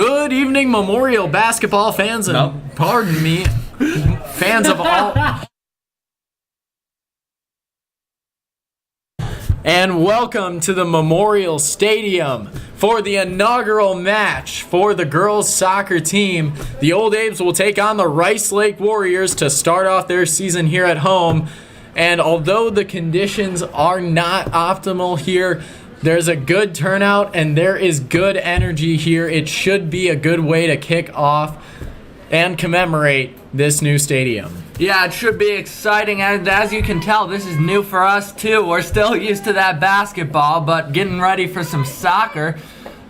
Good evening, Memorial basketball fans, and pardon me, fans of all. And welcome to the Memorial Stadium for the inaugural match for the girls soccer team. The Old Abes will take on the Rice Lake Warriors to start off their season here at home. And although the conditions are not optimal here, there's a good turnout and there is good energy here. It should be a good way to kick off and commemorate this new stadium. Yeah, it should be exciting, and as you can tell, this is new for us too. We're still used to that basketball, but getting ready for some soccer.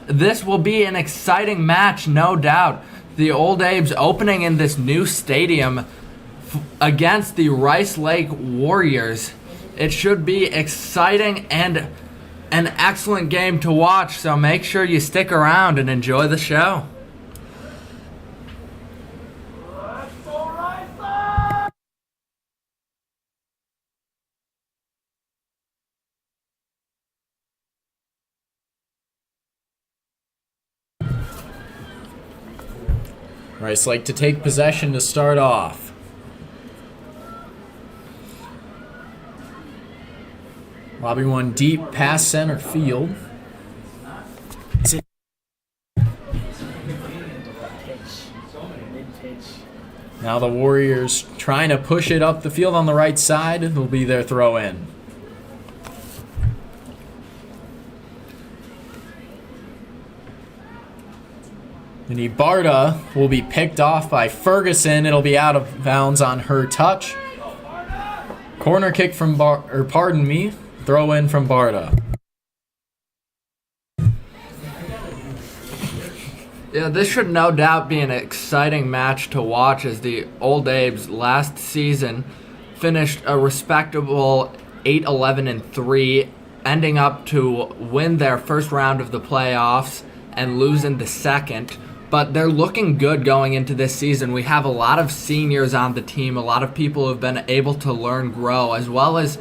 This will be an exciting match, no doubt. The Old Abes opening in this new stadium against the Rice Lake Warriors. It should be exciting and an excellent game to watch, so make sure you stick around and enjoy the show. Rice Lake to take possession to start off. Lobbing one deep past center field. Now the Warriors trying to push it up the field on the right side. Will be their throw in. And Barta will be picked off by Ferguson. It'll be out of bounds on her touch. Corner kick from throw in from Barta. Yeah, this should no doubt be an exciting match to watch, as the Old Abes last season finished a respectable 8-11-3, ending up to win their first round of the playoffs and losing the second. But they're looking good going into this season. We have a lot of seniors on the team. A lot of people who have been able to learn, grow, as well as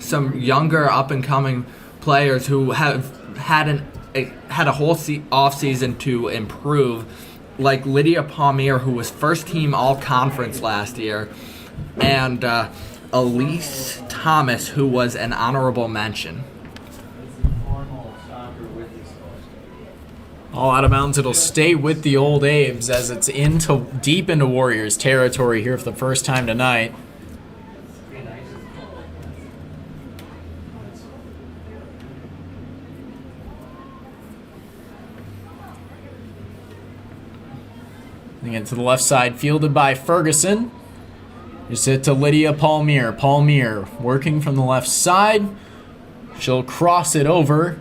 some younger up-and-coming players who have had a whole off-season to improve, like Lydia Palmier, who was first-team all-conference last year, and Elise Thomas, who was an honorable mention. All out of bounds. It'll stay with the Old Abes as it's deep into Warriors territory here for the first time tonight. Again to the left side, fielded by Ferguson. Just hit to Lydia Palmier. Palmier working from the left side. She'll cross it over.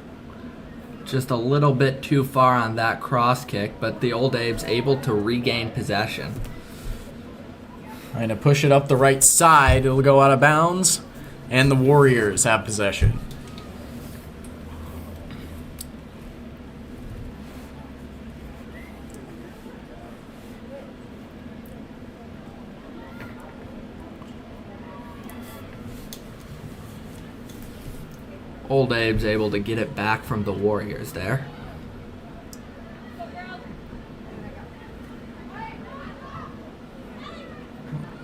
Just a little bit too far on that cross kick, but the Old Abes able to regain possession. Trying to push it up the right side. It'll go out of bounds, and the Warriors have possession. Old Abe's able to get it back from the Warriors there.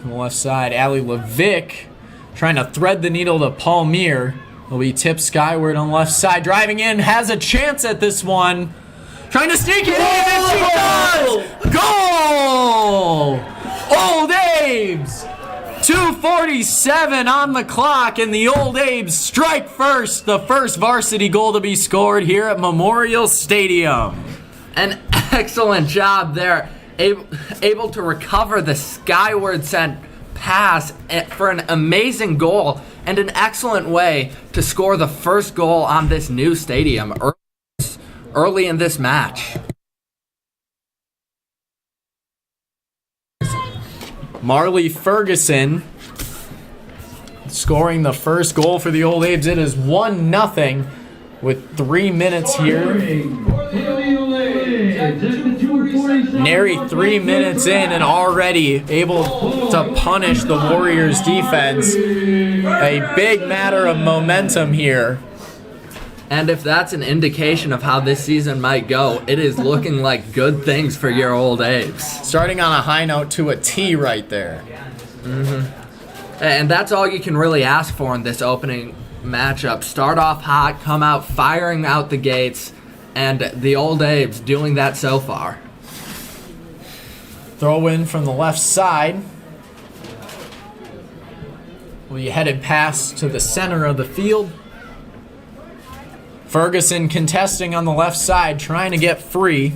On the left side, Ali Levick trying to thread the needle to Palmier. Will be tipped skyward on the left side. Driving in, has a chance at this one. Trying to sneak it in, and she does! Goal! Old Abes! 2:47 on the clock, and the Old Abes strike first. The first varsity goal to be scored here at Memorial Stadium. An excellent job there. Able to recover the skyward sent pass for an amazing goal, and an excellent way to score the first goal on this new stadium early in this match. Marley Ferguson scoring the first goal for the Old Abes. It is 1-0 with 3 minutes here. Nary 3 minutes in and already able to punish the Warriors defense. A big matter of momentum here. And if that's an indication of how this season might go, it is looking like good things for your Old Abes. Starting on a high note to a T right there. And that's all you can really ask for in this opening matchup. Start off hot, come out firing out the gates, and the Old Abes doing that so far. Throw in from the left side. We headed past to the center of the field. Ferguson contesting on the left side, trying to get free.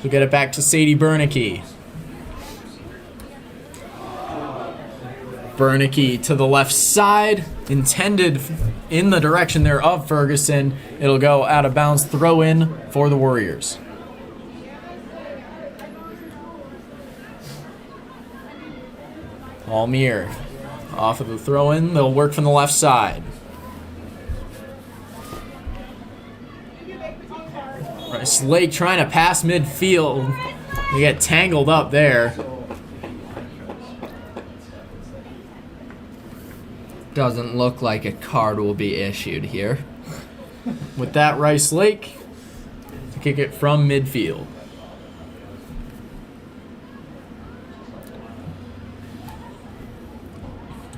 We'll get it back to Sadie Bernicke. Bernicke to the left side, intended in the direction there of Ferguson. It'll go out of bounds, throw in for the Warriors. Almir off of the throw in, they'll work from the left side. Rice Lake trying to pass midfield. They get tangled up there. Doesn't look like a card will be issued here. With that, Rice Lake to kick it from midfield.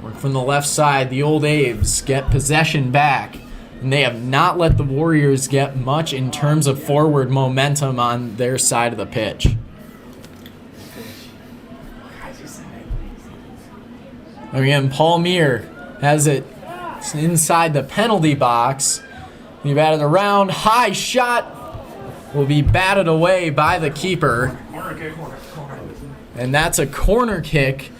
Work from the left side. The Old Abes get possession back. And they have not let the Warriors get much in terms of forward momentum on their side of the pitch. Again, Paul Meir has it inside the penalty box. He batted around. High shot will be batted away by the keeper. And that's a corner kick.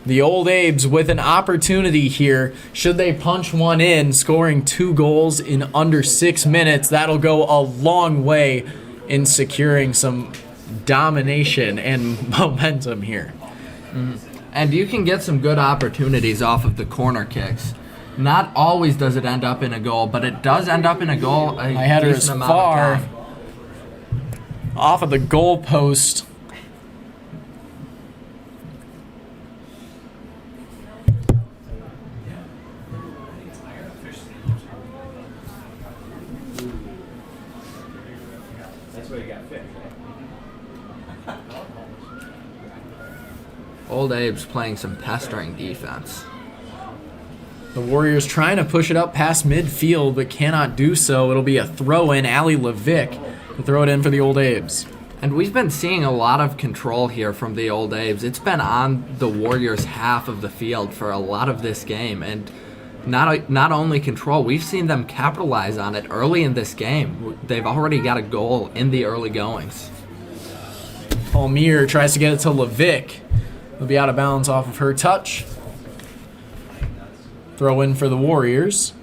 The Old Abes with an opportunity here. Should they punch one in, scoring 2 goals in under 6 minutes, that'll go a long way in securing some domination and momentum here. And you can get some good opportunities off of the corner kicks. Not always does it end up in a goal, but it does end up in a goal a I had her as decent amount far of time. off of the goal post. Old Abe's playing some pestering defense. The Warriors trying to push it up past midfield, but cannot do so. It'll be a throw-in. Ali Levick to throw it in for the Old Abes. And we've been seeing a lot of control here from the Old Abes. It's been on the Warriors' half of the field for a lot of this game. And not only control, we've seen them capitalize on it early in this game. They've already got a goal in the early goings. Palmier tries to get it to Levick. It'll be out of bounds off of her touch. Throw in for the Warriors.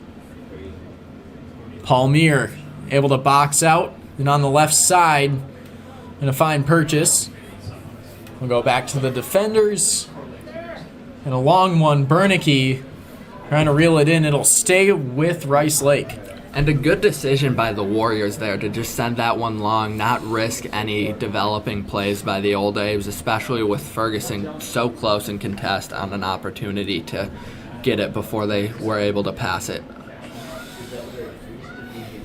Palmier able to box out. And on the left side, and a fine purchase. We'll go back to the defenders. And a long one, Bernicke trying to reel it in. It'll stay with Rice Lake. And a good decision by the Warriors there to just send that one long, not risk any developing plays by the Old Abes, especially with Ferguson so close in contest on an opportunity to get it before they were able to pass it.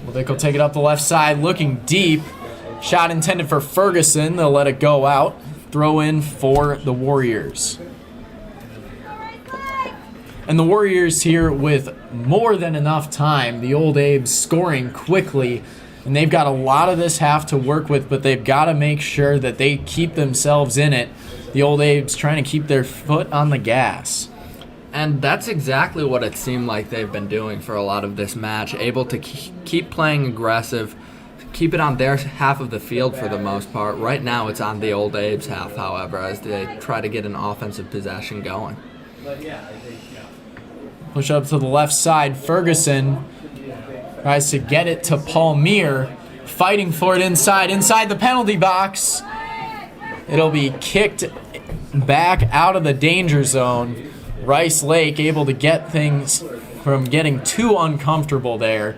Well, they will take it up the left side, looking deep. Shot intended for Ferguson. They'll let it go out. Throw in for the Warriors. And the Warriors here with more than enough time. The Old Abes scoring quickly. And they've got a lot of this half to work with, but they've got to make sure that they keep themselves in it. The Old Abes trying to keep their foot on the gas. And that's exactly what it seemed like they've been doing for a lot of this match. Able to keep playing aggressive, keep it on their half of the field for the most part. Right now it's on the Old Abes half, however, as they try to get an offensive possession going. Push up to the left side. Ferguson tries to get it to Palmier. Fighting for it inside the penalty box. It'll be kicked back out of the danger zone. Rice Lake able to get things from getting too uncomfortable there.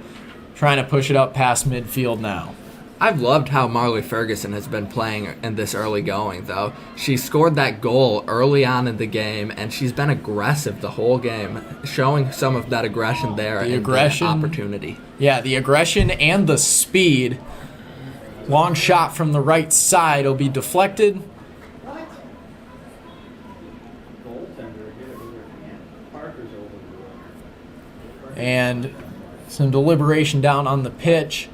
Trying to push it up past midfield now. I've loved how Marley Ferguson has been playing in this early going, though. She scored that goal early on in the game, and she's been aggressive the whole game, showing some of that aggression there and the opportunity. Yeah, the aggression and the speed. Long shot from the right side will be deflected. And some deliberation down on the pitch.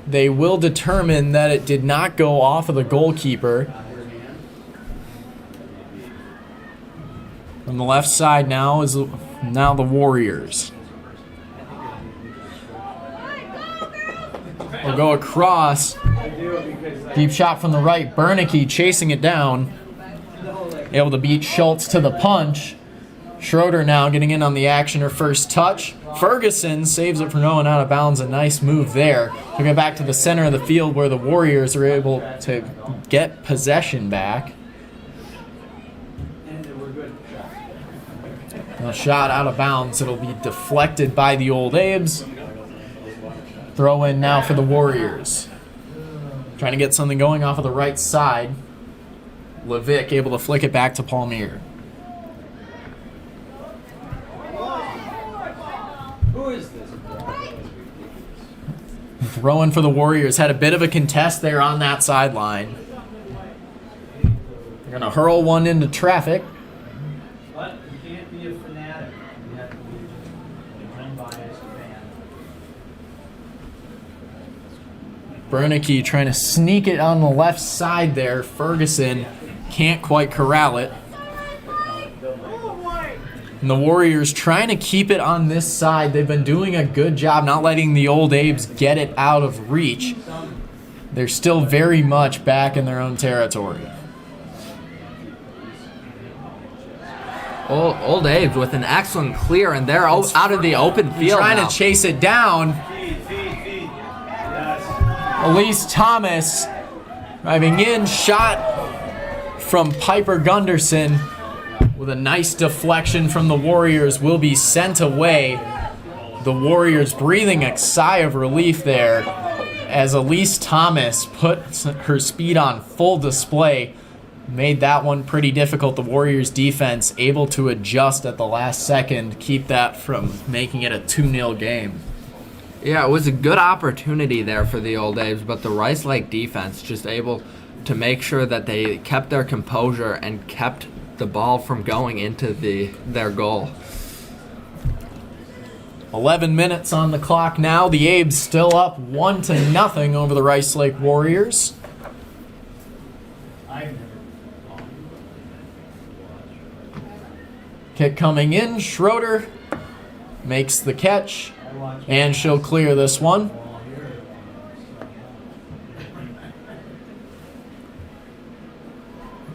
They will determine that it did not go off of the goalkeeper. On the left side now is the Warriors. We'll go across. Deep shot from the right. Bernicke chasing it down. Able to beat Schultz to the punch. Schroeder now getting in on the action, her first touch. Ferguson saves it from going out of bounds. A nice move there. Took it back to the center of the field where the Warriors are able to get possession back. A shot out of bounds. It'll be deflected by the Old Abes. Throw in now for the Warriors. Trying to get something going off of the right side. Levick able to flick it back to Palmier. Throwing for the Warriors. Had a bit of a contest there on that sideline. They're going to hurl one into traffic. But you can't be a fanatic. You have to be an unbiased fan. Bernicke trying to sneak it on the left side there. Ferguson can't quite corral it. And the Warriors trying to keep it on this side. They've been doing a good job not letting the Old Abes get it out of reach. They're still very much back in their own territory. Old Abes with an excellent clear, and they're out of the open field trying now. to chase it down. Elise Thomas driving in, shot from Piper Gunderson. With a nice deflection from the Warriors, will be sent away. The Warriors breathing a sigh of relief there as Elise Thomas put her speed on full display. Made that one pretty difficult. The Warriors defense able to adjust at the last second, keep that from making it a 2-0 game. Yeah, it was a good opportunity there for the Old Abes, but the Rice Lake defense just able to make sure that they kept their composure and kept the ball from going into their goal. 11 minutes on the clock now. The Abes still up 1-0 over the Rice Lake Warriors. Kick coming in. Schroeder makes the catch, and she'll clear this one.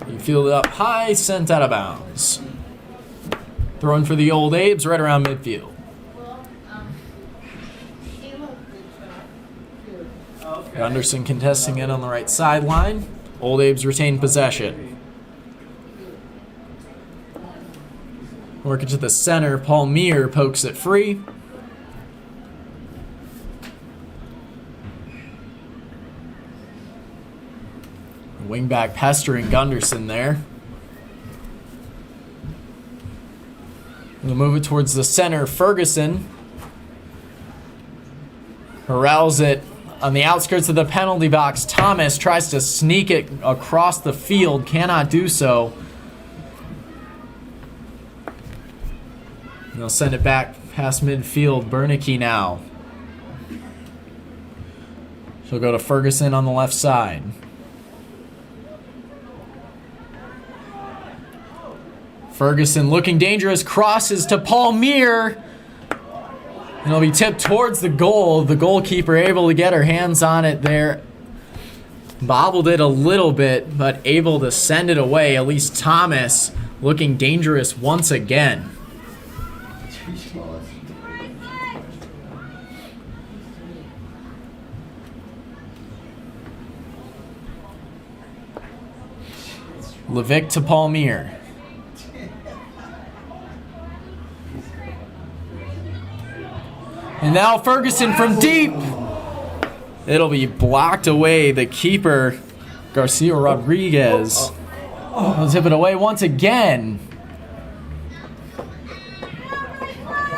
You feel it up high, sent out of bounds. Throwing for the Old Abes right around midfield. Gunderson contesting it on the right sideline. Old Abes retain possession. Working to the center, Palmier pokes it free. Wingback pestering Gunderson there. We'll move it towards the center. Ferguson corrals it on the outskirts of the penalty box. Thomas tries to sneak it across the field, cannot do so. They'll send it back past midfield. Bernicke now. She'll go to Ferguson on the left side. Ferguson looking dangerous, crosses to Palmier. And it'll be tipped towards the goal. The goalkeeper able to get her hands on it there. Bobbled it a little bit, but able to send it away. Elise Thomas looking dangerous once again. Levick to Palmier. And now Ferguson from deep. It'll be blocked away. The keeper, Garcia Rodriguez, will tip it away once again.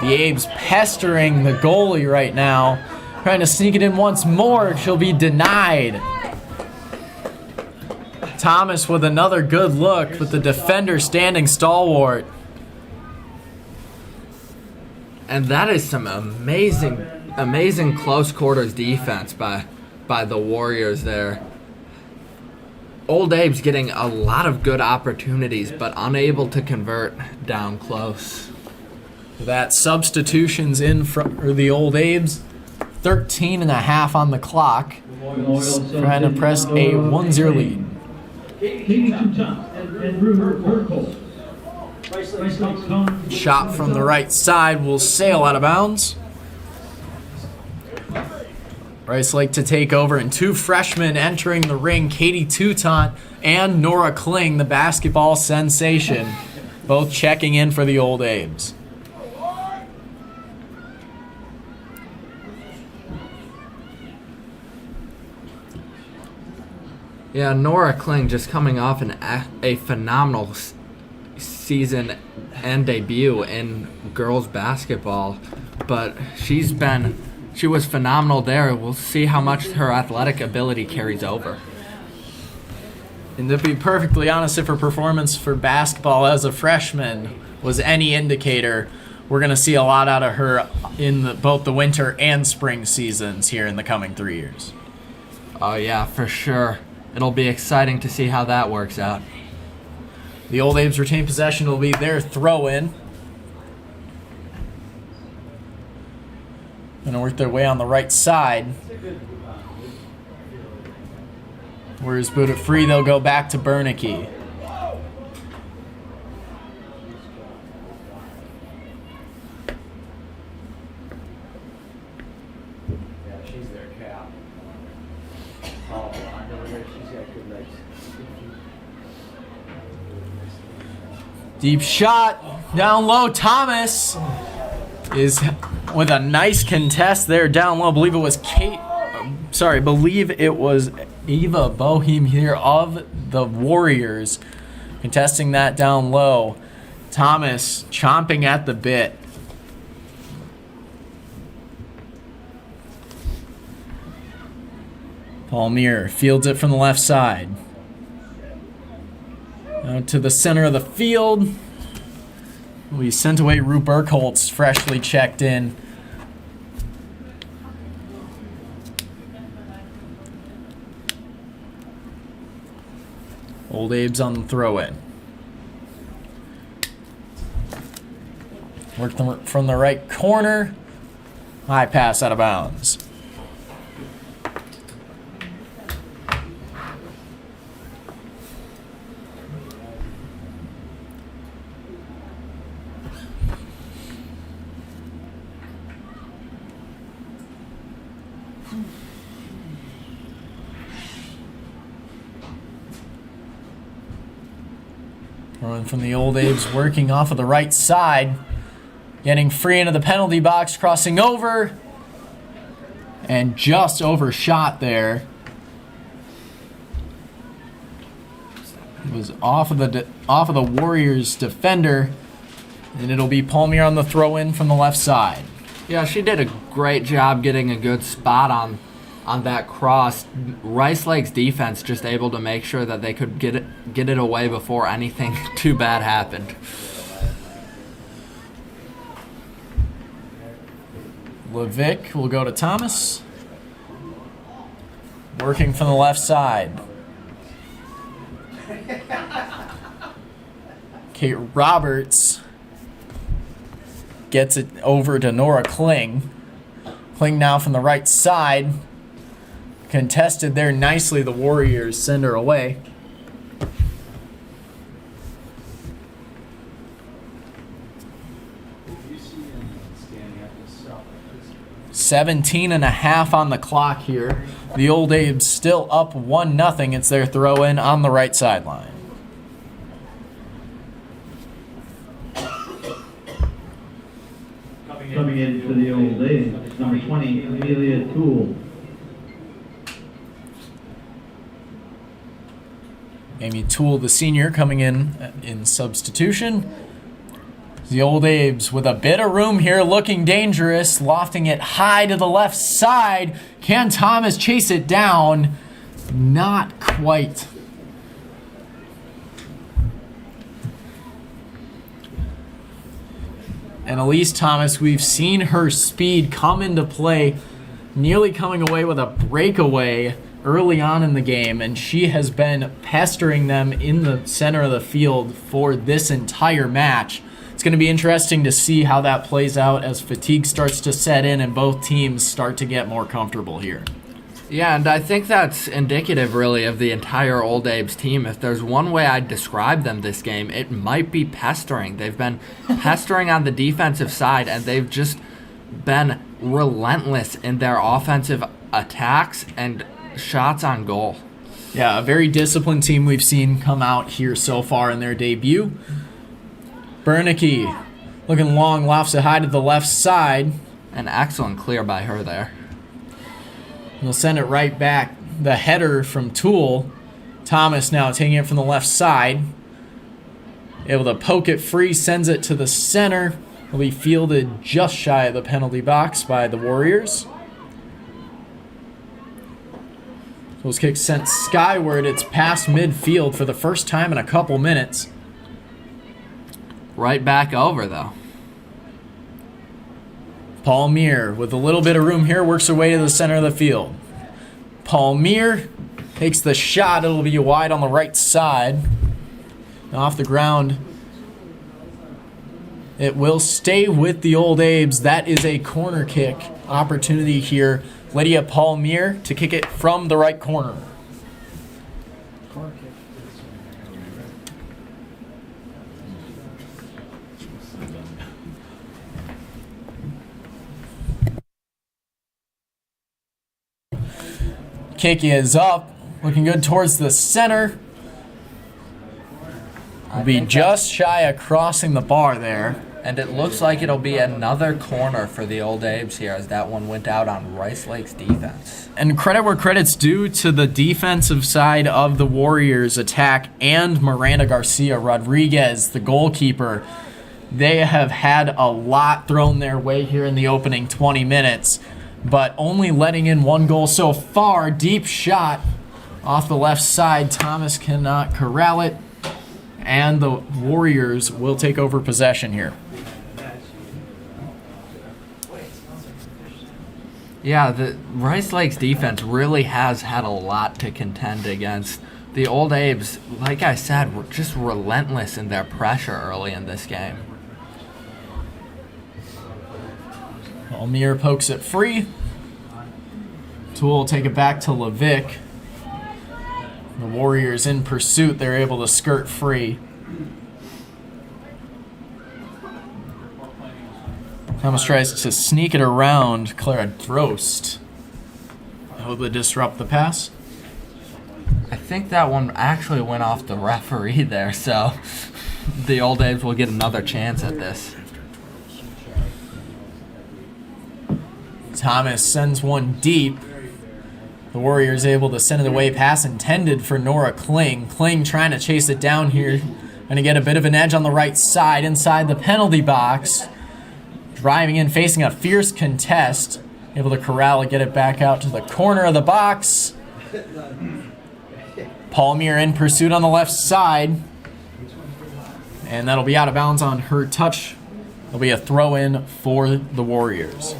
The Abes pestering the goalie right now, trying to sneak it in once more. She'll be denied. Thomas with another good look, with the defender standing stalwart. And that is some amazing close quarters defense by the Warriors there. Old Abe's getting a lot of good opportunities, but unable to convert down close. That substitutions in for the Old Abes. 13.5 on the clock. Trying to press a 1-0 lead. Shot from the right side will sail out of bounds. Rice Lake to take over, and two freshmen entering the ring, Katie Toutant and Nora Kling, the basketball sensation, both checking in for the Old Abes. Yeah, Nora Kling just coming off a phenomenal season and debut in girls basketball, but she was phenomenal there. We'll see how much her athletic ability carries over. And to be perfectly honest, if her performance for basketball as a freshman was any indicator, we're going to see a lot out of her in both the winter and spring seasons here in the coming 3 years. Oh yeah, for sure. It'll be exciting to see how that works out. The Old Abes retain possession. Will be their throw-in. Going to work their way on the right side. Warriors boot it free. They'll go back to Bernicke. Deep shot, down low. Thomas is with a nice contest there down low. I believe it was Eva Boehm here of the Warriors contesting that down low. Thomas chomping at the bit. Palmier fields it from the left side. Out to the center of the field. We sent away Rue Burkholtz, freshly checked in. Old Abe's on the throw-in. Work them from the right corner. High pass out of bounds. Throwing from the Old Abes, working off of the right side. Getting free into the penalty box, crossing over. And just overshot there. It was off of the Warriors defender. And it'll be Palmier on the throw-in from the left side. Yeah, she did a great job getting a good spot on that cross. Rice Lake's defense just able to make sure that they could get it away before anything too bad happened. Levick will go to Thomas. Working from the left side. Kate Roberts gets it over to Nora Kling. Kling now from the right side. Contested there nicely. The Warriors send her away. $17.5 on the clock here. The Old Abe's still up 1-0. It's their throw-in on the right sideline. Coming in for the Old Abes, number 20, Amelia Toole. Amy Toole, the senior, coming in substitution. The Old Abes with a bit of room here, looking dangerous, lofting it high to the left side. Can Thomas chase it down? Not quite. And Elise Thomas, we've seen her speed come into play, nearly coming away with a breakaway early on in the game, and she has been pestering them in the center of the field for this entire match. It's going to be interesting to see how that plays out as fatigue starts to set in and both teams start to get more comfortable here. Yeah, and I think that's indicative, really, of the entire Old Abe's team. If there's one way I'd describe them this game, it might be pestering. They've been pestering on the defensive side, and they've just been relentless in their offensive attacks and shots on goal. Yeah, a very disciplined team we've seen come out here so far in their debut. Bernicke looking long, lofts it high to the left side. An excellent clear by her there. We'll send it right back. The header from Toole. Thomas now taking it from the left side. Able to poke it free, sends it to the center. Will be fielded just shy of the penalty box by the Warriors. Those kicks sent skyward. It's past midfield for the first time in a couple minutes. Right back over, though. Palmier, with a little bit of room here, works her way to the center of the field. Palmier takes the shot. It'll be wide on the right side. Off the ground. It will stay with the Old Abes. That is a corner kick opportunity here. Lydia Palmier to kick it from the right corner. Kick is up, looking good towards the center. Will be just shy of crossing the bar there. And it looks like it'll be another corner for the Old Abes here, as that one went out on Rice Lake's defense. And credit where credit's due to the defensive side of the Warriors' attack and Miranda Garcia Rodriguez, the goalkeeper. They have had a lot thrown their way here in the opening 20 minutes, but only letting in one goal so far. Deep shot off the left side. Thomas cannot corral it, and the Warriors will take over possession here. Yeah, the Rice Lake's defense really has had a lot to contend against. The Old Abes, like I said, were just relentless in their pressure early in this game. Palmier pokes it free. Toole will take it back to Levick. The Warriors in pursuit. They're able to skirt free. Thomas tries to sneak it around Clara Drost. Able to disrupt the pass. I think that one actually went off the referee there, so the Old Abes will get another chance at this. Thomas sends one deep. The Warriors able to send it away. Pass intended for Nora Kling. Kling trying to chase it down here. Going to get a bit of an edge on the right side inside the penalty box. Driving in, facing a fierce contest. Able to corral it, get it back out to the corner of the box. Palmier in pursuit on the left side. And that'll be out of bounds on her touch. It'll be a throw in for the Warriors.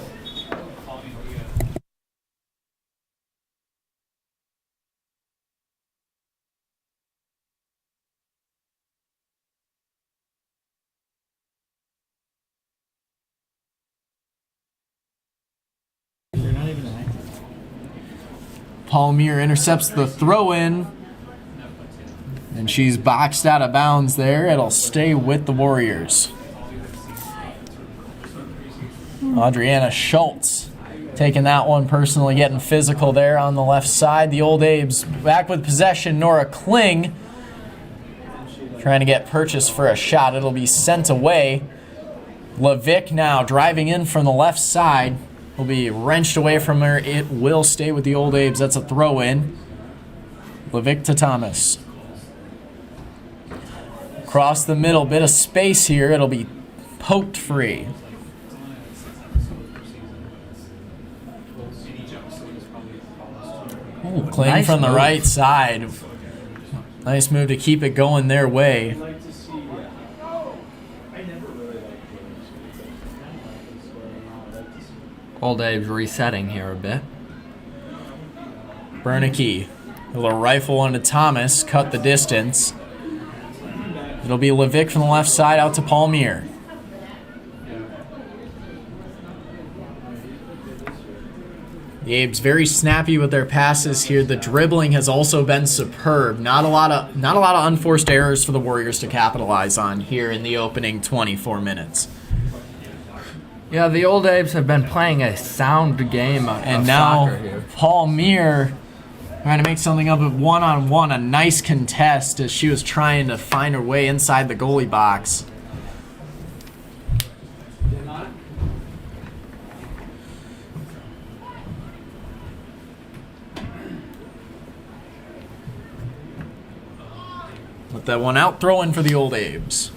Palmier intercepts the throw-in, and she's boxed out of bounds there. It'll stay with the Warriors. Adriana Schultz taking that one personally, getting physical there on the left side. The Old Abes back with possession. Nora Kling trying to get purchased for a shot. It'll be sent away. Levick now driving in from the left side. Will be wrenched away from her. It will stay with the Old Abes. That's a throw in. Levick to Thomas. Across the middle, bit of space here. It'll be poked free. Ooh, Kling Nice from the move. right side. Nice move to keep it going their way. Old Abe's resetting here a bit. Bernicke. A little rifle onto Thomas. Cut the distance. It'll be Levick from the left side out to Palmier. The Abes very snappy with their passes here. The dribbling has also been superb. Not a lot of unforced errors for the Warriors to capitalize on here in the opening 24 minutes. Yeah, the Old Abes have been playing a sound game of And soccer now here. Palmier trying to make something up at one-on-one. A nice contest as she was trying to find her way inside the goalie box. Let that one out, throw in for the Old Abes.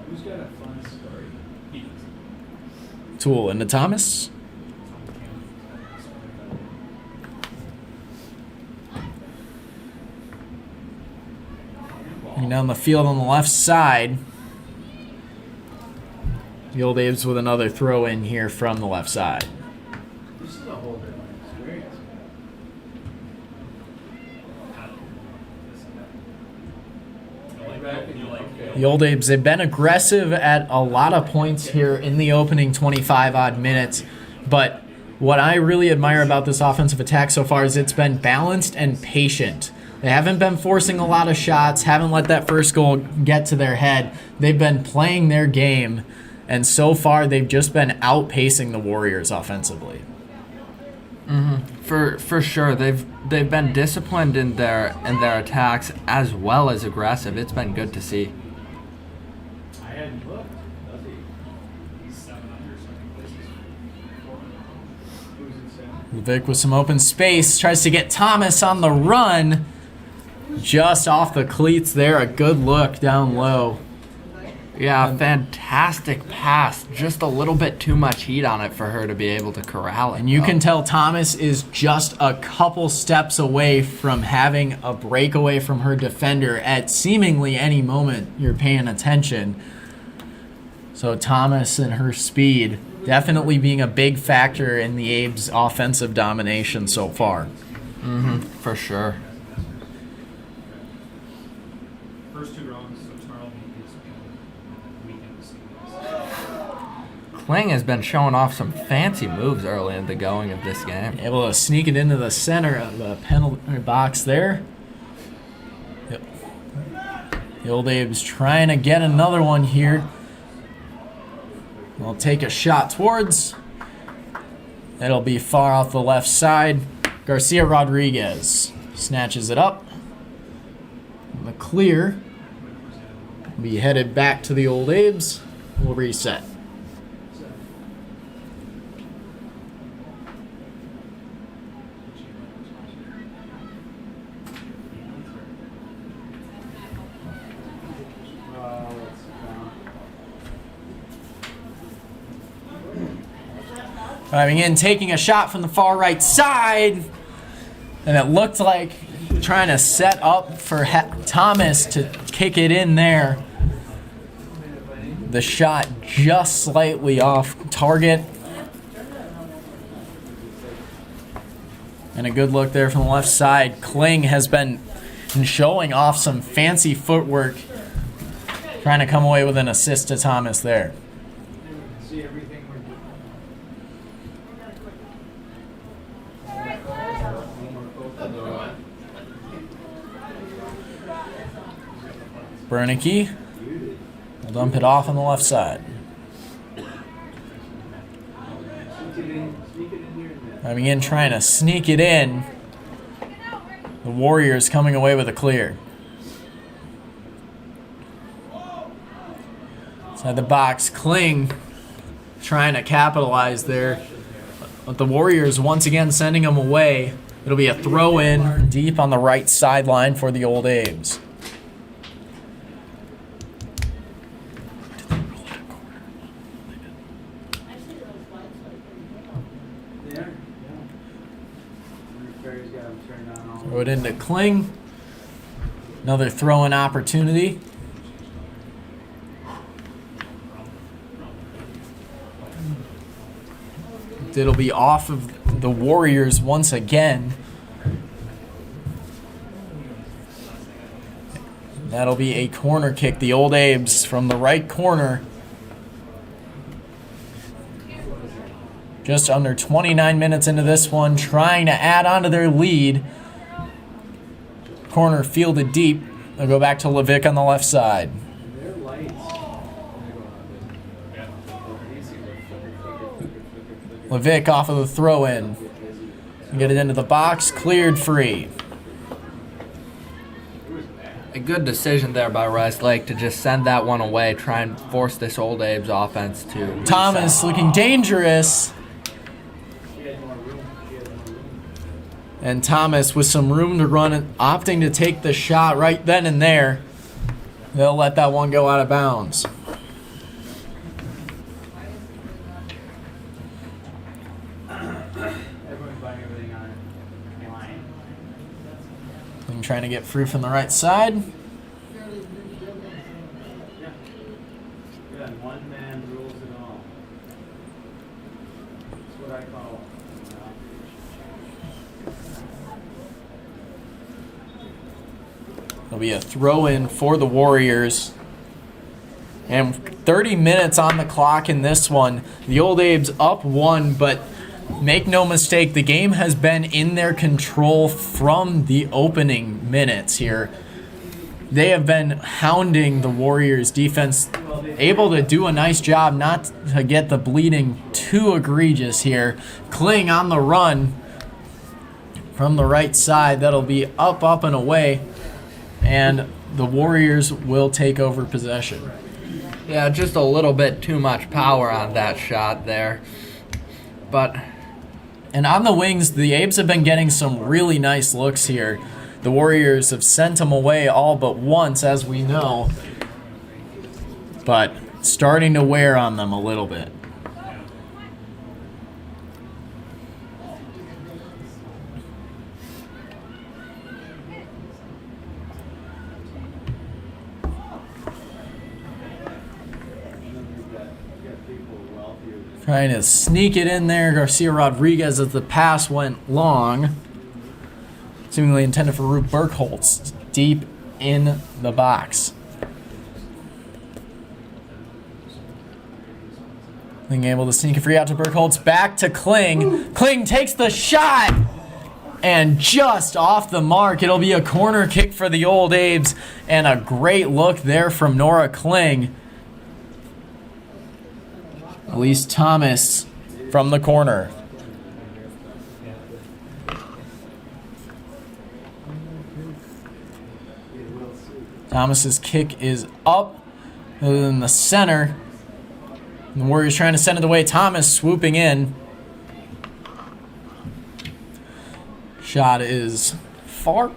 Who's got a fun story? Tool into Thomas. And down the field on the left side. The Old Abes with another throw in here from the left side. This is a whole different experience. The Old Abes, they've been aggressive at a lot of points here in the opening 25-odd minutes, but what I really admire about this offensive attack so far is it's been balanced and patient. They haven't been forcing a lot of shots, haven't let that first goal get to their head. They've been playing their game, and so far they've just been outpacing the Warriors offensively. For sure, they've been disciplined in their attacks as well as aggressive. It's been good to see. I hadn't looked. Does he? Who's in center? Levick with some open space, tries to get Thomas on the run. Just off the cleats there, a good look down low. Yeah, fantastic pass. Just a little bit too much heat on it for her to be able to corral it. And you though. can tell Thomas is just a couple steps away from having a breakaway from her defender at seemingly any moment you're paying attention. So Thomas and her speed definitely being a big factor in the Abe's offensive domination so far. For sure. First two rounds, so tomorrow will be his weekend to see this. Kling has been showing off some fancy moves early in the going of this game. Able to sneak it into the center of the penalty box there. Yep. The Old Abe's trying to get another one here. We'll take a shot towards. It'll be far off the left side. Garcia Rodriguez snatches it up. And the clear will be headed back to the Old Abes. We'll reset. Driving in, taking a shot from the far right side. And it looked like trying to set up for Thomas to kick it in there. The shot just slightly off target. And a good look there from the left side. Kling has been showing off some fancy footwork, trying to come away with an assist to Thomas there. See everything we're doing. Bernicke will dump it off on the left side. Coming in, trying to sneak it in. The Warriors coming away with a clear. Inside the box, Kling trying to capitalize there. But the Warriors once again sending him away. It'll be a throw in deep on the right sideline for the Old Abes. Throw it into Kling. Another throw-in opportunity. It'll be off of the Warriors once again. That'll be a corner kick. The Old Abes from the right corner. Just under 29 minutes into this one, trying to add on to their lead. Corner fielded deep. They'll go back to Levick on the left side. Levick off of the throw-in. Get it into the box, cleared free. A good decision there by Rice Lake to just send that one away, try and force this Old Abe's offense to Thomas reset. looking dangerous. And Thomas with some room to run, opting to take the shot right then and there. They'll let that one go out of bounds. I'm trying to get free from the right side. Yeah, one man rules it all. That's what I call it. There'll be a throw-in for the Warriors. And 30 minutes on the clock in this one. The Old Abes up one, but make no mistake, the game has been in their control from the opening minutes here. They have been hounding the Warriors defense, able to do a nice job not to get the bleeding too egregious here. Kling on the run from the right side. That'll be up, and away. And the Warriors will take over possession. Yeah, just a little bit too much power on that shot there. But and on the wings, the Abes have been getting some really nice looks here. The Warriors have sent them away all but once, as we know. But starting to wear on them a little bit. Trying to sneak it in there. Garcia Rodriguez as the pass went long. Seemingly intended for Rube Burkholz. Deep in the box. Being able to sneak it free out to Burkholz. Back to Kling. Kling takes the shot. And just off the mark. It'll be a corner kick for the Old Abes. And a great look there from Nora Kling. Elise Thomas from the corner. Thomas's kick is up in the center. And the Warriors trying to send it away. Thomas swooping in. Shot is far.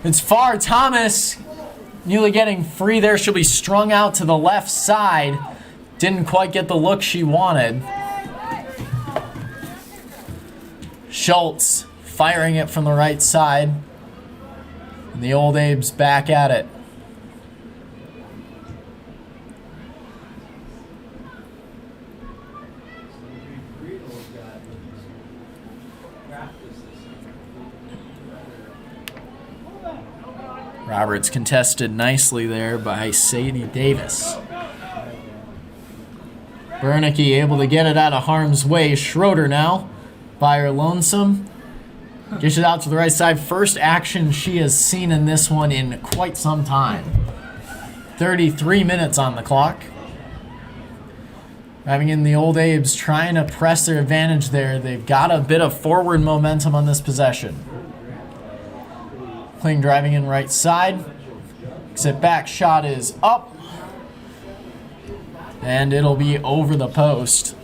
It's far. Thomas nearly getting free there. She'll be strung out to the left side. Didn't quite get the look she wanted. Schultz firing it from the right side. And the Old Abes back at it. Roberts contested nicely there by Sadie Davis. Bernicke able to get it out of harm's way. Schroeder now, by her lonesome. Dishes out to the right side. First action she has seen in this one in quite some time. 33 minutes on the clock. Driving in the Old Abes, trying to press their advantage there. They've got a bit of forward momentum on this possession. Kling driving in right side. Exit back shot is up. And it'll be over the post.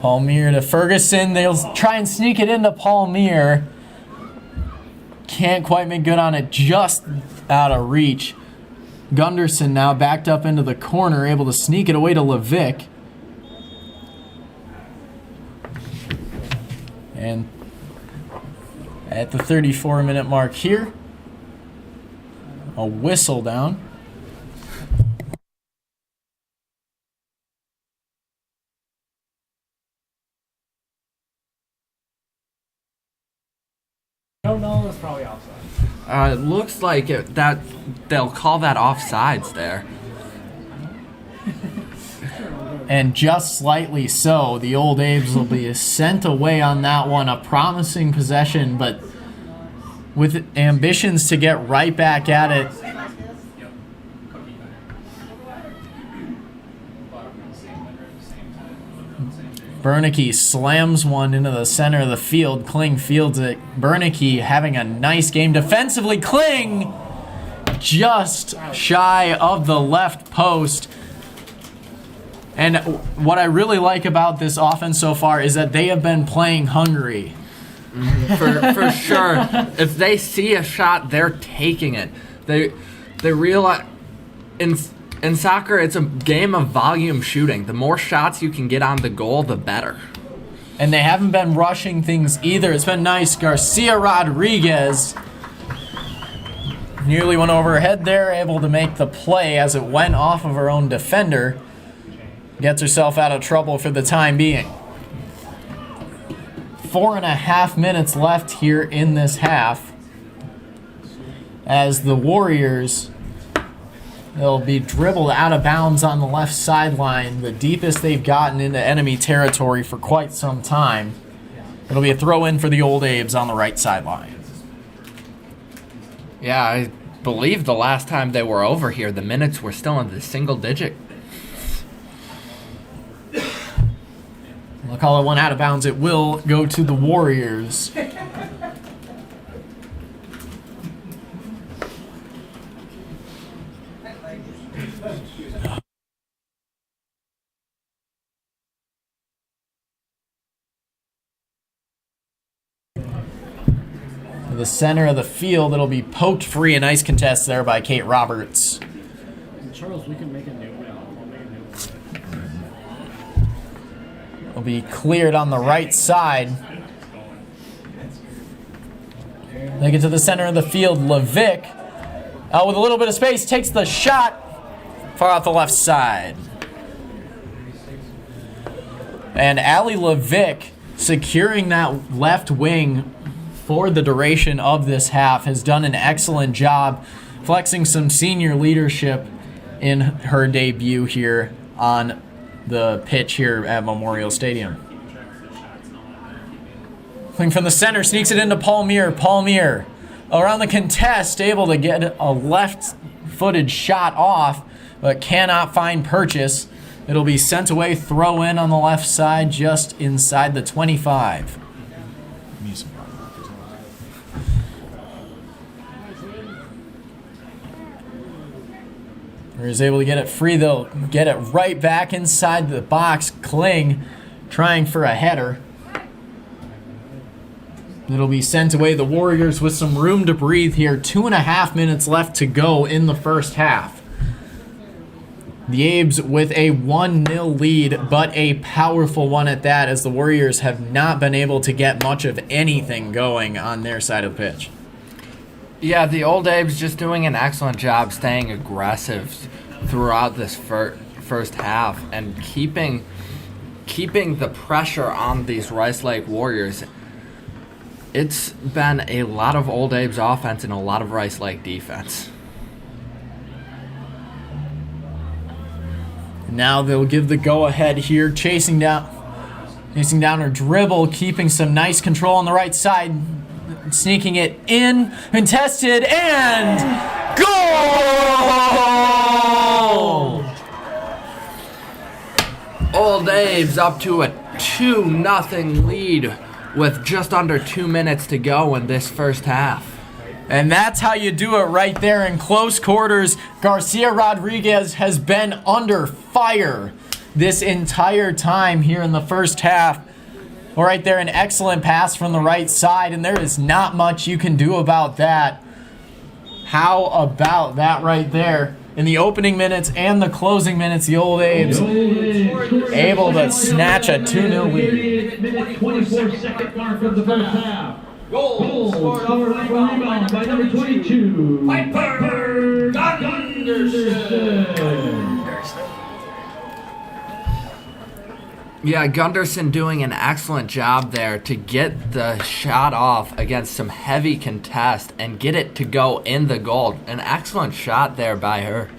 Palmier to Ferguson. They'll try and sneak it into Palmier. Can't quite make good on it. Just out of reach. Gunderson now backed up into the corner, able to sneak it away to Levick. And at the 34-minute mark here, a whistle down. No, that's probably outside. It looks like that they'll call that offsides there. And just slightly so, the Old Abes will be sent away on that one. A promising possession, but with ambitions to get right back at it. Bernicke slams one into the center of the field. Kling fields it. Bernicke having a nice game defensively. Kling just shy of the left post. And what I really like about this offense so far is that they have been playing hungry. For sure. If they see a shot, they're taking it. They realize in soccer, it's a game of volume shooting. The more shots you can get on the goal, the better. And they haven't been rushing things either. It's been nice. Garcia Rodriguez nearly went over her head there, able to make the play as it went off of her own defender. Gets herself out of trouble for the time being. 4.5 minutes left here in this half as the Warriors, they'll be dribbled out of bounds on the left sideline, the deepest they've gotten into enemy territory for quite some time. It'll be a throw-in for the Old Abes on the right sideline. Yeah, I believe the last time they were over here, the minutes were still in the single digit. They'll call it one out of bounds. It will go to the Warriors. To the center of the field, it'll be poked free. A nice contest there by Kate Roberts. Charles, we can make a new one. I'll make a new one. Will be cleared on the right side. They get to the center of the field. Levick, with a little bit of space, takes the shot far off the left side. And Allie Levick, securing that left wing for the duration of this half, has done an excellent job flexing some senior leadership in her debut here on the pitch here at Memorial Stadium. Kling from the center, sneaks it into Palmier. Palmier around the contest, able to get a left-footed shot off, but cannot find purchase. It'll be sent away, throw in on the left side, just inside the 25. Is able to get it free, though. Get it right back inside the box. Kling trying for a header. It'll be sent away. The Warriors with some room to breathe here. 2.5 minutes left to go in the first half. The Abes with a 1-0 lead, but a powerful one at that, as the Warriors have not been able to get much of anything going on their side of the pitch. Yeah, the Old Abe's just doing an excellent job staying aggressive throughout this first half and keeping the pressure on these Rice Lake Warriors. It's been a lot of Old Abe's offense and a lot of Rice Lake defense. Now they'll give the go-ahead here, chasing down her dribble, keeping some nice control on the right side, sneaking it in, contested, and goal! Old Abe's up to a 2-0 lead with just under 2 minutes to go in this first half. And that's how you do it right there in close quarters. Garcia Rodriguez has been under fire this entire time here in the first half. Well, right there, an excellent pass from the right side, and there is not much you can do about that. How about that right there? In the opening minutes and the closing minutes, the Old Abes able to snatch a 2-0 lead. 24-second mark of the first half. Goal scored off a rebound by number 22, Piper Gunderson. Yeah, Gunderson doing an excellent job there to get the shot off against some heavy contest and get it to go in the goal. An excellent shot there by her.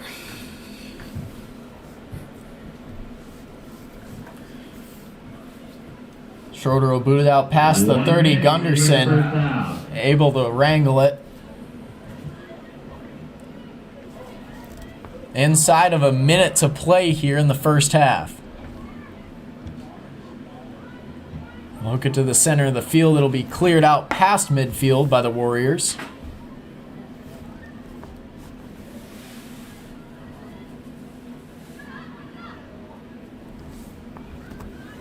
Schroeder will boot it out past the 30. Gunderson able to wrangle it. Inside of a minute to play here in the first half. Look it to the center of the field. It'll be cleared out past midfield by the Warriors.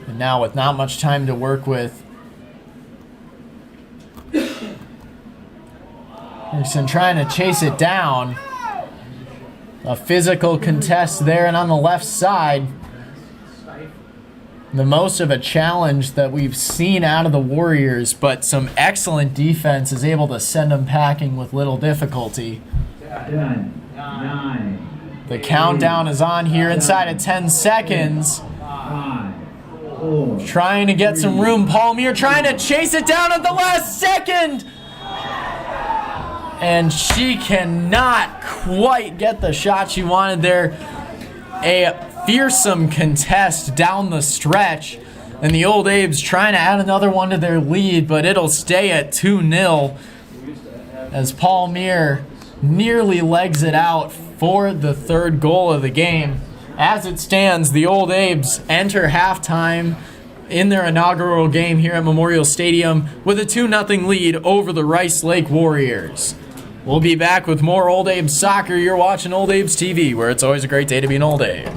And now with not much time to work with, Anderson trying to chase it down. A physical contest there, and on the left side, the most of a challenge that we've seen out of the Warriors, but some excellent defense is able to send them packing with little difficulty. 10, 9, The countdown is on here inside of 10 seconds. 5, 4, Trying to get some room. Palmier trying to chase it down at the last second. And she cannot quite get the shot she wanted there. A fearsome contest down the stretch. And the Old Abes trying to add another one to their lead, but it'll stay at 2-0 as Palmier nearly legs it out for the third goal of the game. As it stands, the Old Abes enter halftime in their inaugural game here at Memorial Stadium with a 2-0 lead over the Rice Lake Warriors. We'll be back with more Old Abe soccer. You're watching Old Abes TV, where it's always a great day to be an Old Abe.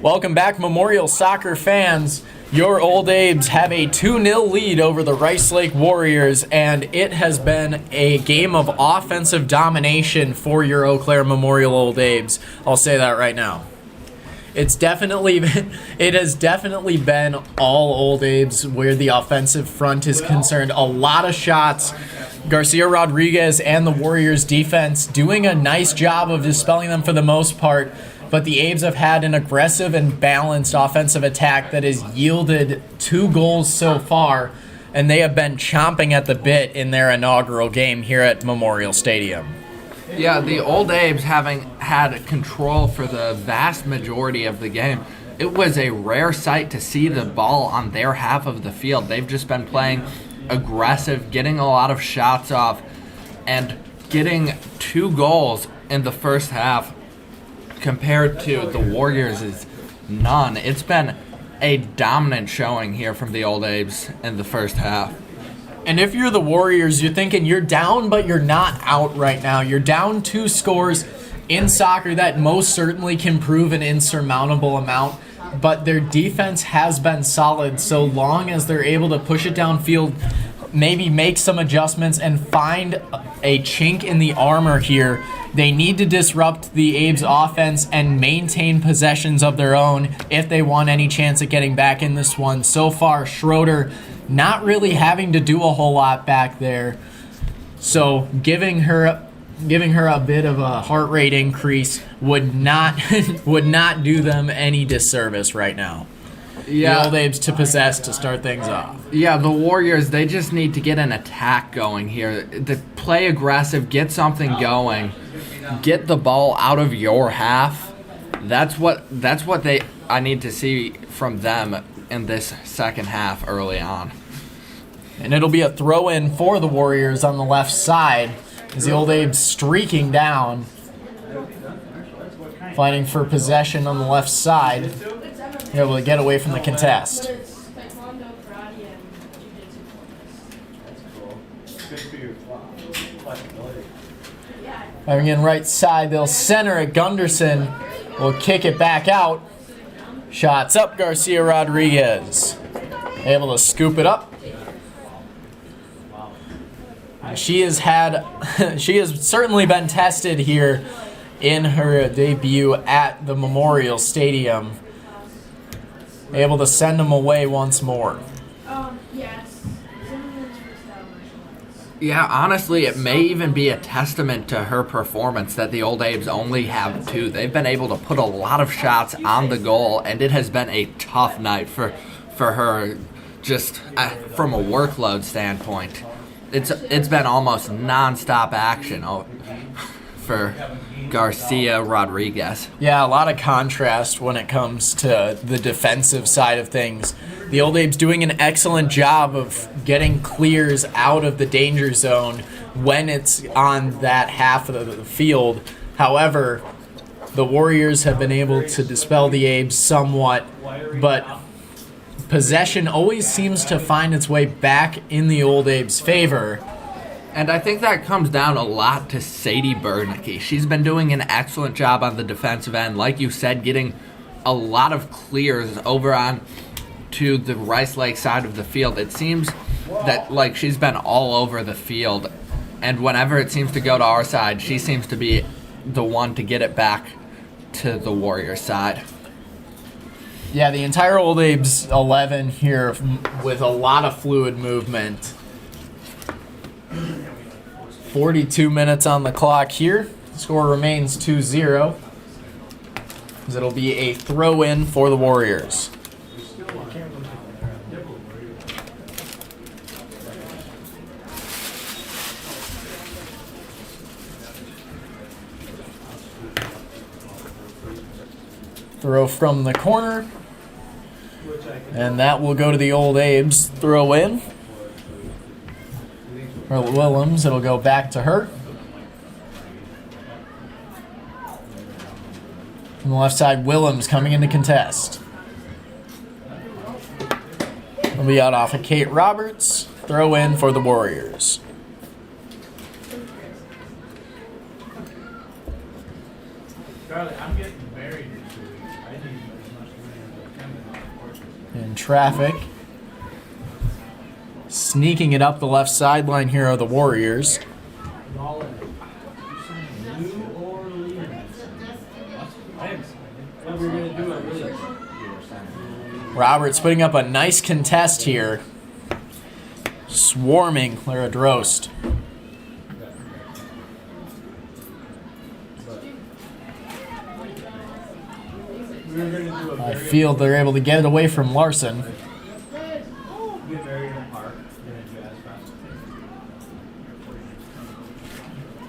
Welcome back, Memorial Soccer fans. Your Old Abes have a 2-0 lead over the Rice Lake Warriors, and it has been a game of offensive domination for your Eau Claire Memorial Old Abes. I'll say that right now. It has definitely been all Old Abes where the offensive front is concerned. A lot of shots. Garcia Rodriguez and the Warriors defense doing a nice job of dispelling them for the most part. But the Abes have had an aggressive and balanced offensive attack that has yielded 2 goals so far, and they have been chomping at the bit in their inaugural game here at Memorial Stadium. Yeah, the Old Abes having had control for the vast majority of the game. It was a rare sight to see the ball on their half of the field. They've just been playing aggressive, getting a lot of shots off, and getting 2 goals in the first half compared to the Warriors is none. It's been a dominant showing here from the Old Abes in the first half. And if you're the Warriors, you're thinking you're down, but you're not out right now. You're down 2 scores in soccer. That most certainly can prove an insurmountable amount, but their defense has been solid so long as they're able to push it downfield, maybe make some adjustments, and find a chink in the armor here. They need to disrupt the Abes offense and maintain possessions of their own if they want any chance at getting back in this one. So far, Schroeder not really having to do a whole lot back there. So giving her a bit of a heart rate increase would not do them any disservice right now. Yeah. The Old Abes to possess to start things off. Yeah, the Warriors, they just need to get an attack going here. To play aggressive, get something going, get the ball out of your half. That's what I need to see from them in this second half early on. And it'll be a throw-in for the Warriors on the left side as the Old Abes streaking down, fighting for possession on the left side. Able to get away from the contest. Having in right side, they'll center it. Gunderson will kick it back out. Shots up, Garcia Rodriguez. Able to scoop it up. She has certainly been tested here in her debut at the Memorial Stadium. Able to send them away once more. Yes. Yeah, honestly, it may even be a testament to her performance that the Old Abes only have 2. They've been able to put a lot of shots on the goal, and it has been a tough night for her, just from a workload standpoint. It's been almost nonstop action for Garcia Rodriguez. Yeah, a lot of contrast when it comes to the defensive side of things. The Old Abes doing an excellent job of getting clears out of the danger zone when it's on that half of the field. However, the Warriors have been able to dispel the Abes somewhat, but possession always seems to find its way back in the Old Abes' favor. And I think that comes down a lot to Sadie Bernicki. She's been doing an excellent job on the defensive end. Like you said, getting a lot of clears over on to the Rice Lake side of the field. It seems that she's been all over the field. And whenever it seems to go to our side, she seems to be the one to get it back to the Warriors side. Yeah, the entire Old Abes 11 here with a lot of fluid movement. 42 minutes on the clock here. The score remains 2-0. It'll be a throw-in for the Warriors. Throw from the corner. And that will go to the Old Abes. Throw in. Willems, it'll go back to her. On the left side, Willems coming in to contest. It'll be out off of Kate Roberts. Throw in for the Warriors. Charlie, I'm getting married in 2 weeks. I need as much traffic. Sneaking it up the left sideline here are the Warriors. Roberts putting up a nice contest here. Swarming Clara Drost. I feel they're able to get it away from Larson.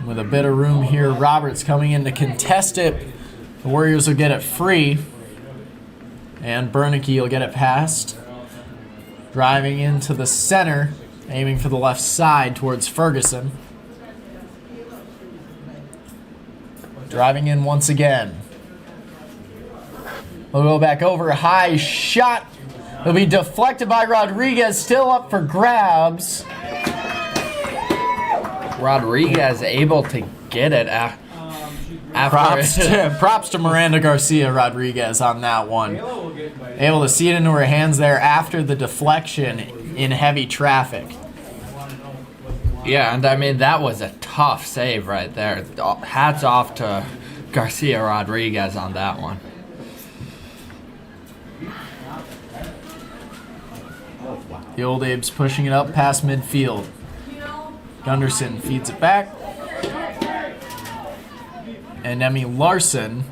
With a bit of room here, Roberts coming in to contest it. The Warriors will get it free. And Bernicke will get it past. Driving into the center, aiming for the left side towards Ferguson. Driving in once again. We'll go back over, high shot. It'll be deflected by Rodriguez, still up for grabs. Rodriguez able to get it after. Props to Miranda Garcia Rodriguez on that one. Able to see it into her hands there after the deflection in heavy traffic. Yeah, and I mean, that was a tough save right there. Hats off to Garcia Rodriguez on that one. The Old Abe's pushing it up past midfield. Gunderson feeds it back. And Emmy Larson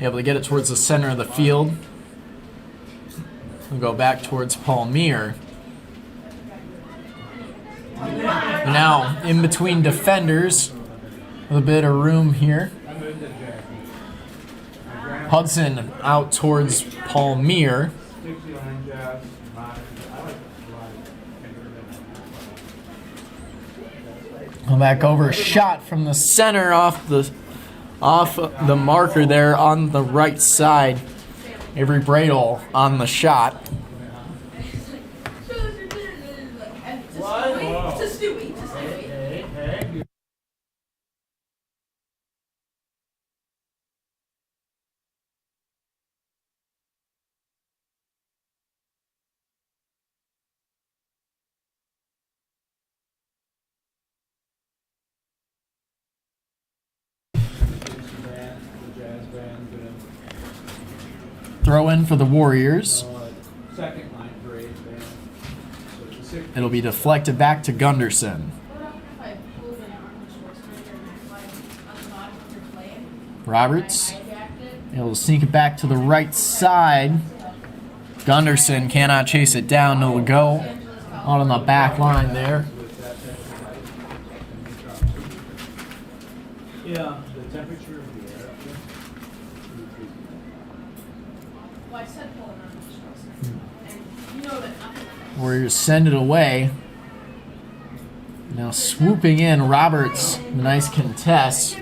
able to get it towards the center of the field. We'll go back towards Palmier. Now in between defenders, a bit of room here. Hudson out towards Palmier. Come back over, shot from the center off the marker there on the right side. Avery Bradle on the shot. Throw in for the Warriors. It'll be deflected back to Gunderson. Roberts able to sneak it back to the right side. Gunderson cannot chase it down. It'll go out on the back line there. Yeah, the temperature of the air. Warriors send it away. Now swooping in, Roberts, nice contest.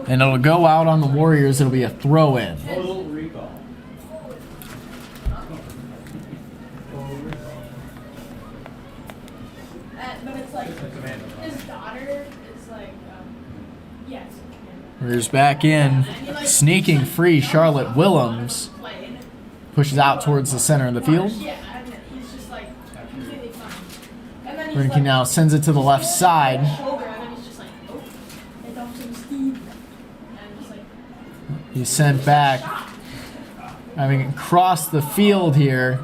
And it'll go out on the Warriors. It'll be a throw-in. Total recall. But it's like his daughter is like, yes. Warriors back in. Sneaking free, Charlotte Willems pushes out towards the center of the field. Brinke now sends it to the left side. He's sent back. Having crossed the field here.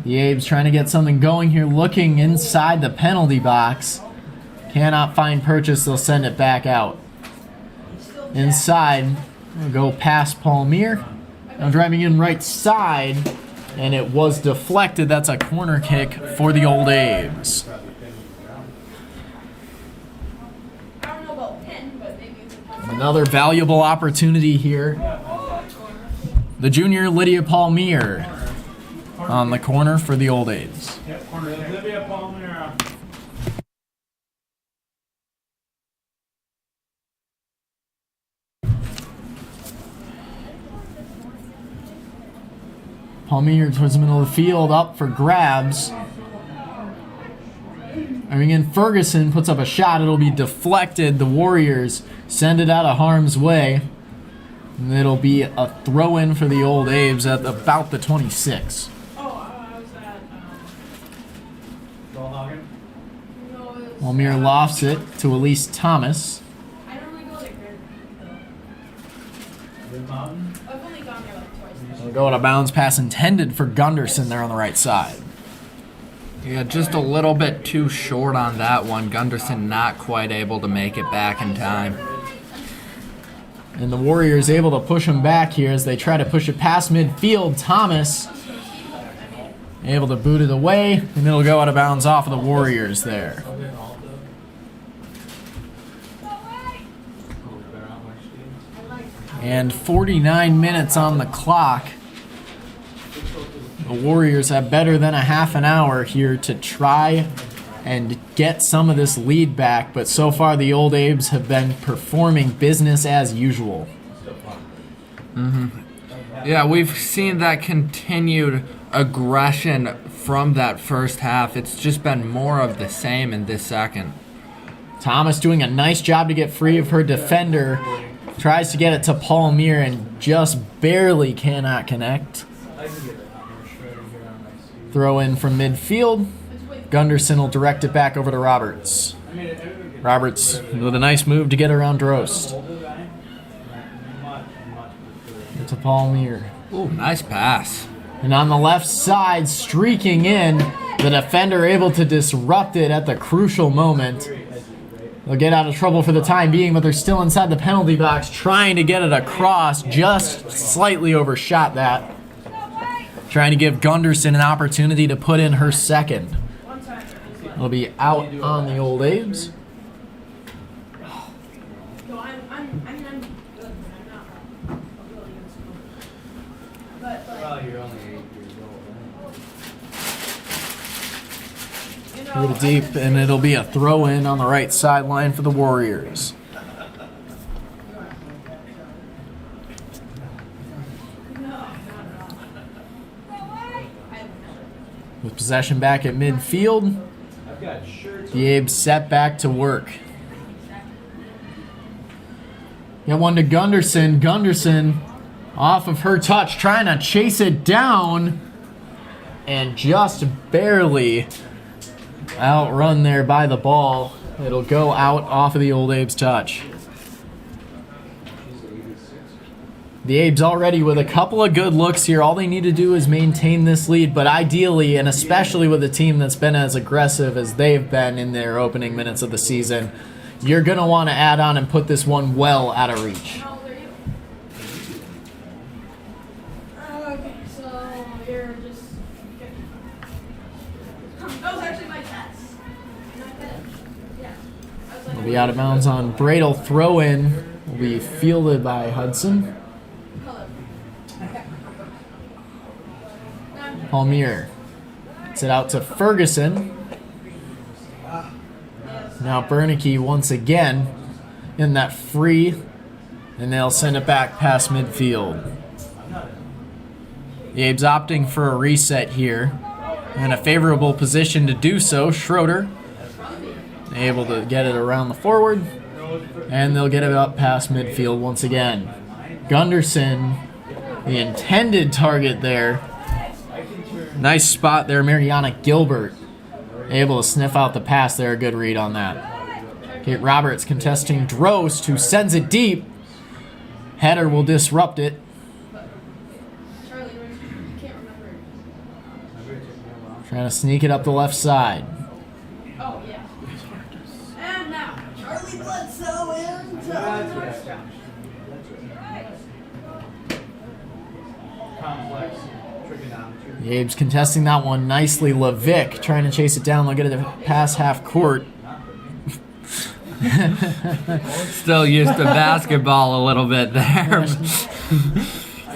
The Abes trying to get something going here, looking inside the penalty box. Cannot find purchase, they'll send it back out. Inside, we'll go past Palmier. Now driving in right side, and it was deflected. That's a corner kick for the Old Abes. Another valuable opportunity here. The junior Lydia Palmier on the corner for the Old Abes. Olivia Palmer. Palmier towards the middle of the field, up for grabs. I mean, again, Ferguson puts up a shot. It'll be deflected. The Warriors send it out of harm's way. And it'll be a throw-in for the Old Abes at about the 26. Oh, I was at, Ballhagen. no, it was, Walmir lofts it to Elise Thomas. I don't really go there, though. Red Mountain. I've only gone there like twice. It'll go out of bounds, pass intended for Gunderson there on the right side. Yeah, just a little bit too short on that one. Gunderson not quite able to make it back in time. And the Warriors able to push him back here as they try to push it past midfield. Thomas able to boot it away, and it'll go out of bounds off of the Warriors there. And 49 minutes on the clock. The Warriors have better than a half an hour here to try and get some of this lead back, but so far the Old Abes have been performing business as usual. Yeah, we've seen that continued aggression from that first half. It's just been more of the same in this second. Thomas doing a nice job to get free of her defender. Tries to get it to Palmier and just barely cannot connect. Throw in from midfield. Gunderson will direct it back over to Roberts. Roberts with a nice move to get around Drost. To Palmier. Ooh, nice pass. And on the left side, streaking in, the defender able to disrupt it at the crucial moment. They'll get out of trouble for the time being, but they're still inside the penalty box, trying to get it across. Just slightly overshot that. Trying to give Gunderson an opportunity to put in her second. It'll be out on the Old Abes. No, I'm good, but I'm not really good school. But, like, Well, you're only 8 years old. you know, A little deep, and it'll be a throw-in on the right sideline for the Warriors. With possession back at midfield, I've got shirts. the Abes set back to work. Get one to Gunderson. Gunderson off of her touch, trying to chase it down, and just barely outrun there by the ball. It'll go out off of the Old Abe's touch. The Abes already with a couple of good looks here. All they need to do is maintain this lead, but ideally, and especially with a team that's been as aggressive as they've been in their opening minutes of the season, you're going to want to add on and put this one well out of reach. how old are you? Okay, so you're just. That was actually my test. Yeah. I was like, Will be out of bounds on Bradle. Throw in will be fielded by Hudson. Palmier. It's it out to Ferguson. Now Bernicke once again in that free, and they'll send it back past midfield. The Abes opting for a reset here. In a favorable position to do so. Schroeder able to get it around the forward, and they'll get it up past midfield once again. Gunderson, the intended target there. Nice spot there, Mariana Gilbert. Able to sniff out the pass there. A good read on that. Kate Roberts contesting Drost, who sends it deep. Header will disrupt it. Charlie, I can't remember. Trying to sneak it up the left side. Oh, yeah. And now, Charlie Bledsoe into Complex trigonometry. The Abes contesting that one nicely. Levick trying to chase it down. They'll get it past half court. Still used to basketball a little bit there.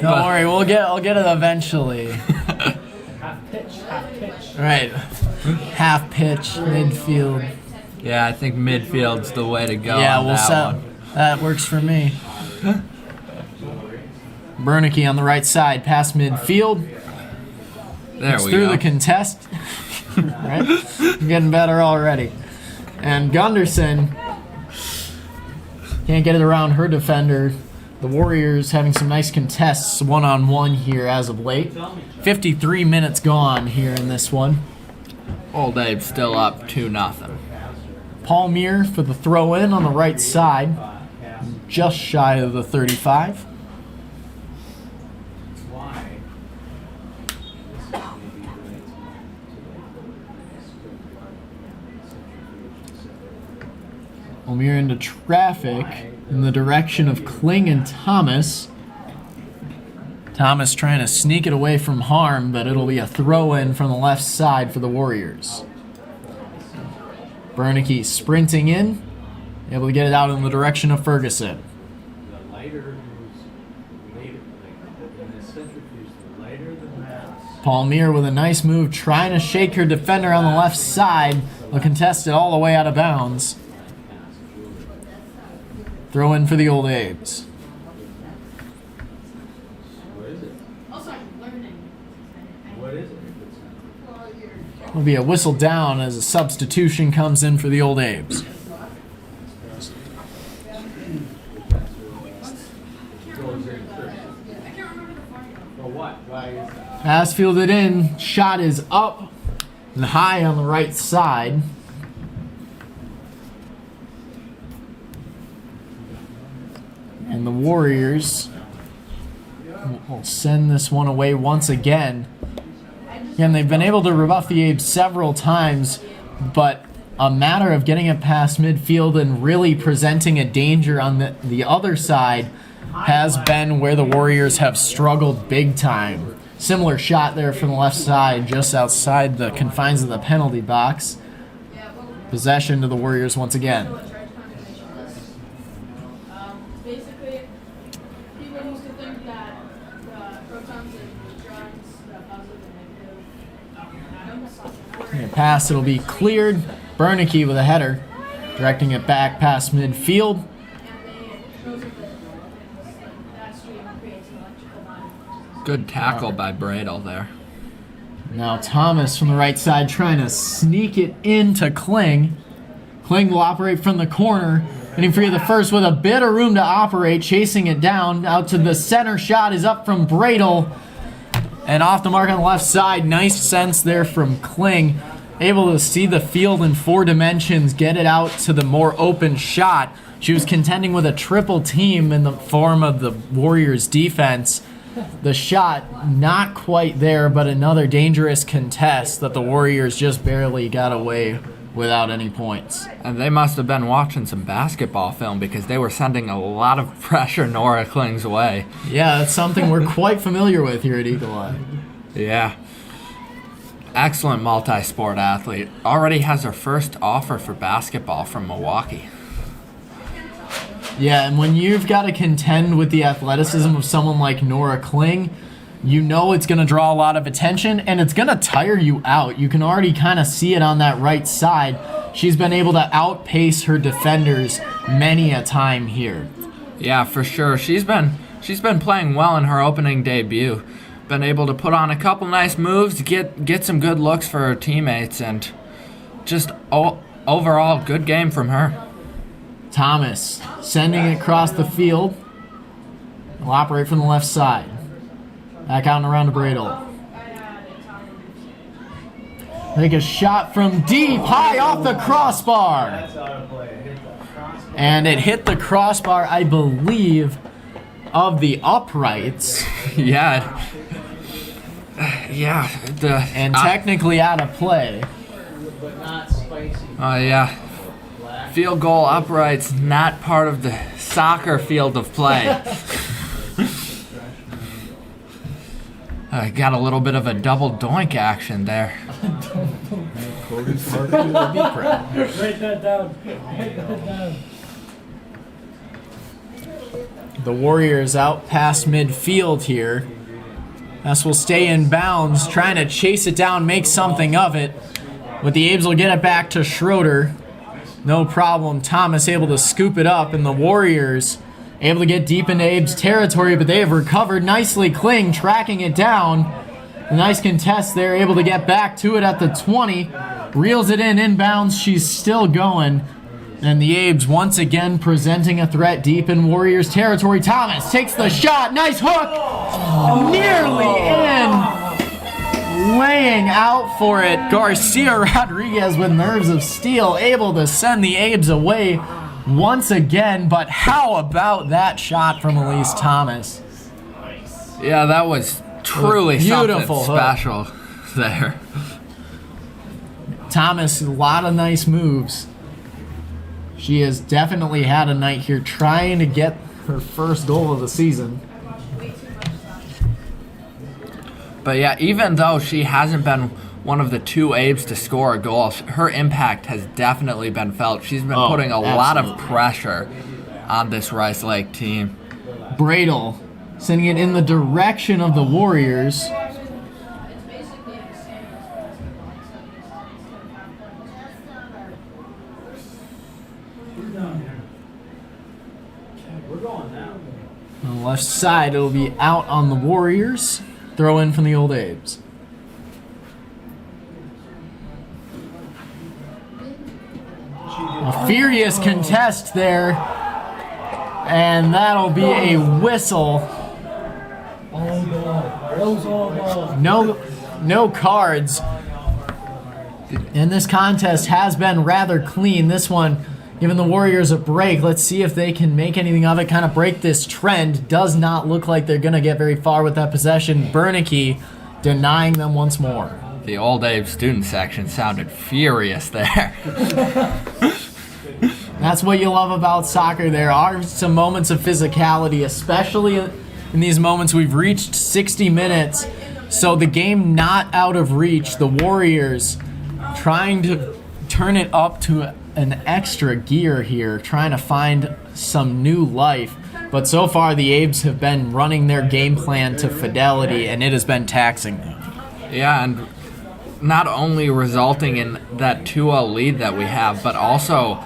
Don't worry, I'll get it eventually. Half pitch, half pitch. Right. Half pitch, midfield. Yeah, I think midfield's the way to go. Yeah, on we'll that set. one. That works for me. Bernicke on the right side, past midfield. There It's we through go. the contest. Right? Getting better already. And Gunderson can't get it around her defender. The Warriors having some nice contests one-on-one here as of late. 53 minutes gone here in this one. Old Abe still up 2-0. Palmier for the throw-in on the right side. Just shy of the 35. Palmier into traffic in the direction of Kling and Thomas. Thomas trying to sneak it away from harm, but it'll be a throw-in from the left side for the Warriors. Bernicke sprinting in, able to get it out in the direction of Ferguson. The lighter who's later, in the centrifuge, the lighter the mass. Palmier with a nice move, trying to shake her defender on the left side. Will contest it all the way out of bounds. Throw in for the Old Abes. Also, I'm learning. What is it? Will be a whistle down as a substitution comes in for the Old Abes. For what? Why is that? Pass fielded in, shot is up and high on the right side. And the Warriors will send this one away once again. Again, they've been able to rebuff the Abes several times, but a matter of getting it past midfield and really presenting a danger on the other side has been where the Warriors have struggled big time. Similar shot there from the left side, just outside the confines of the penalty box. Possession to the Warriors once again. Basically, people used to think that protons and neutrons, positive and negative. Pass, it'll be cleared. Bernicke with a header, directing it back past midfield. Good tackle by Bradle there. Now Thomas from the right side trying to sneak it into Kling. Kling will operate from the corner. Getting free of the first with a bit of room to operate, chasing it down. Out to the center, shot is up from Bradle. And off the mark on the left side. Nice sense there from Kling. Able to see the field in 4 dimensions, get it out to the more open shot. She was contending with a triple team in the form of the Warriors defense. The shot not quite there, but another dangerous contest that the Warriors just barely got away without any points. And they must have been watching some basketball film because they were sending a lot of pressure Nora Kling's way. Yeah, that's something we're quite familiar with here at Eagle Eye. Yeah. Excellent multi-sport athlete. Already has her first offer for basketball from Milwaukee. Yeah, and when you've got to contend with the athleticism of someone like Nora Kling, you know it's going to draw a lot of attention, and it's going to tire you out. You can already kind of see it on that right side. She's been able to outpace her defenders many a time here. Yeah, for sure. She's been playing well in her opening debut. Been able to put on a couple nice moves, get some good looks for her teammates, and just overall good game from her. Thomas sending it across the field. Will operate from the left side. Back out and around to Bradle. Take a shot from deep, high off the crossbar. That's out of play. It hit the crossbar. And it hit the crossbar, I believe, of the uprights. Yeah. Yeah. And technically out of play. But not spicy. Oh, yeah. Field goal uprights, not part of the soccer field of play. Got a little bit of a double doink action there. Write that down. Write that down. The Warriors out past midfield here. This will stay in bounds, trying to chase it down, make something of it. But the Abes will get it back to Schroeder. No problem. Thomas able to scoop it up, and the Warriors able to get deep into Abe's territory, but they have recovered nicely. Kling tracking it down. A nice contest there, able to get back to it at the 20. Reels it in inbounds. She's still going. And the Abes once again presenting a threat deep in Warriors territory. Thomas takes the shot. Nice hook. Nearly in. Laying out for it. Garcia Rodriguez with nerves of steel, able to send the Abes away once again. But how about that shot from Elise Thomas? Yeah, that was truly Beautiful something special there. Thomas, a lot of nice moves. She has definitely had a night here trying to get her first goal of the season. But yeah, even though she hasn't been one of the two Abes to score a goal, her impact has definitely been felt. She's been putting a lot of pressure on this Rice Lake team. Bradle sending it in the direction of the Warriors. We're going now. On the left side, it'll be out on the Warriors. Throw in from the Old Abes. A furious contest there. And that'll be a whistle. No cards. And this contest has been rather clean. This one, giving the Warriors a break. Let's see if they can make anything of it, kind of break this trend. Does not look like they're going to get very far with that possession. Bernicke denying them once more. The Old Abe student section sounded furious there. That's what you love about soccer. There are some moments of physicality, especially in these moments. We've reached 60 minutes, so the game not out of reach. The Warriors trying to turn it up to an extra gear here, trying to find some new life. But so far, the Abes have been running their game plan to fidelity, and it has been taxing them. Yeah, and not only resulting in that 2-0 lead that we have, but also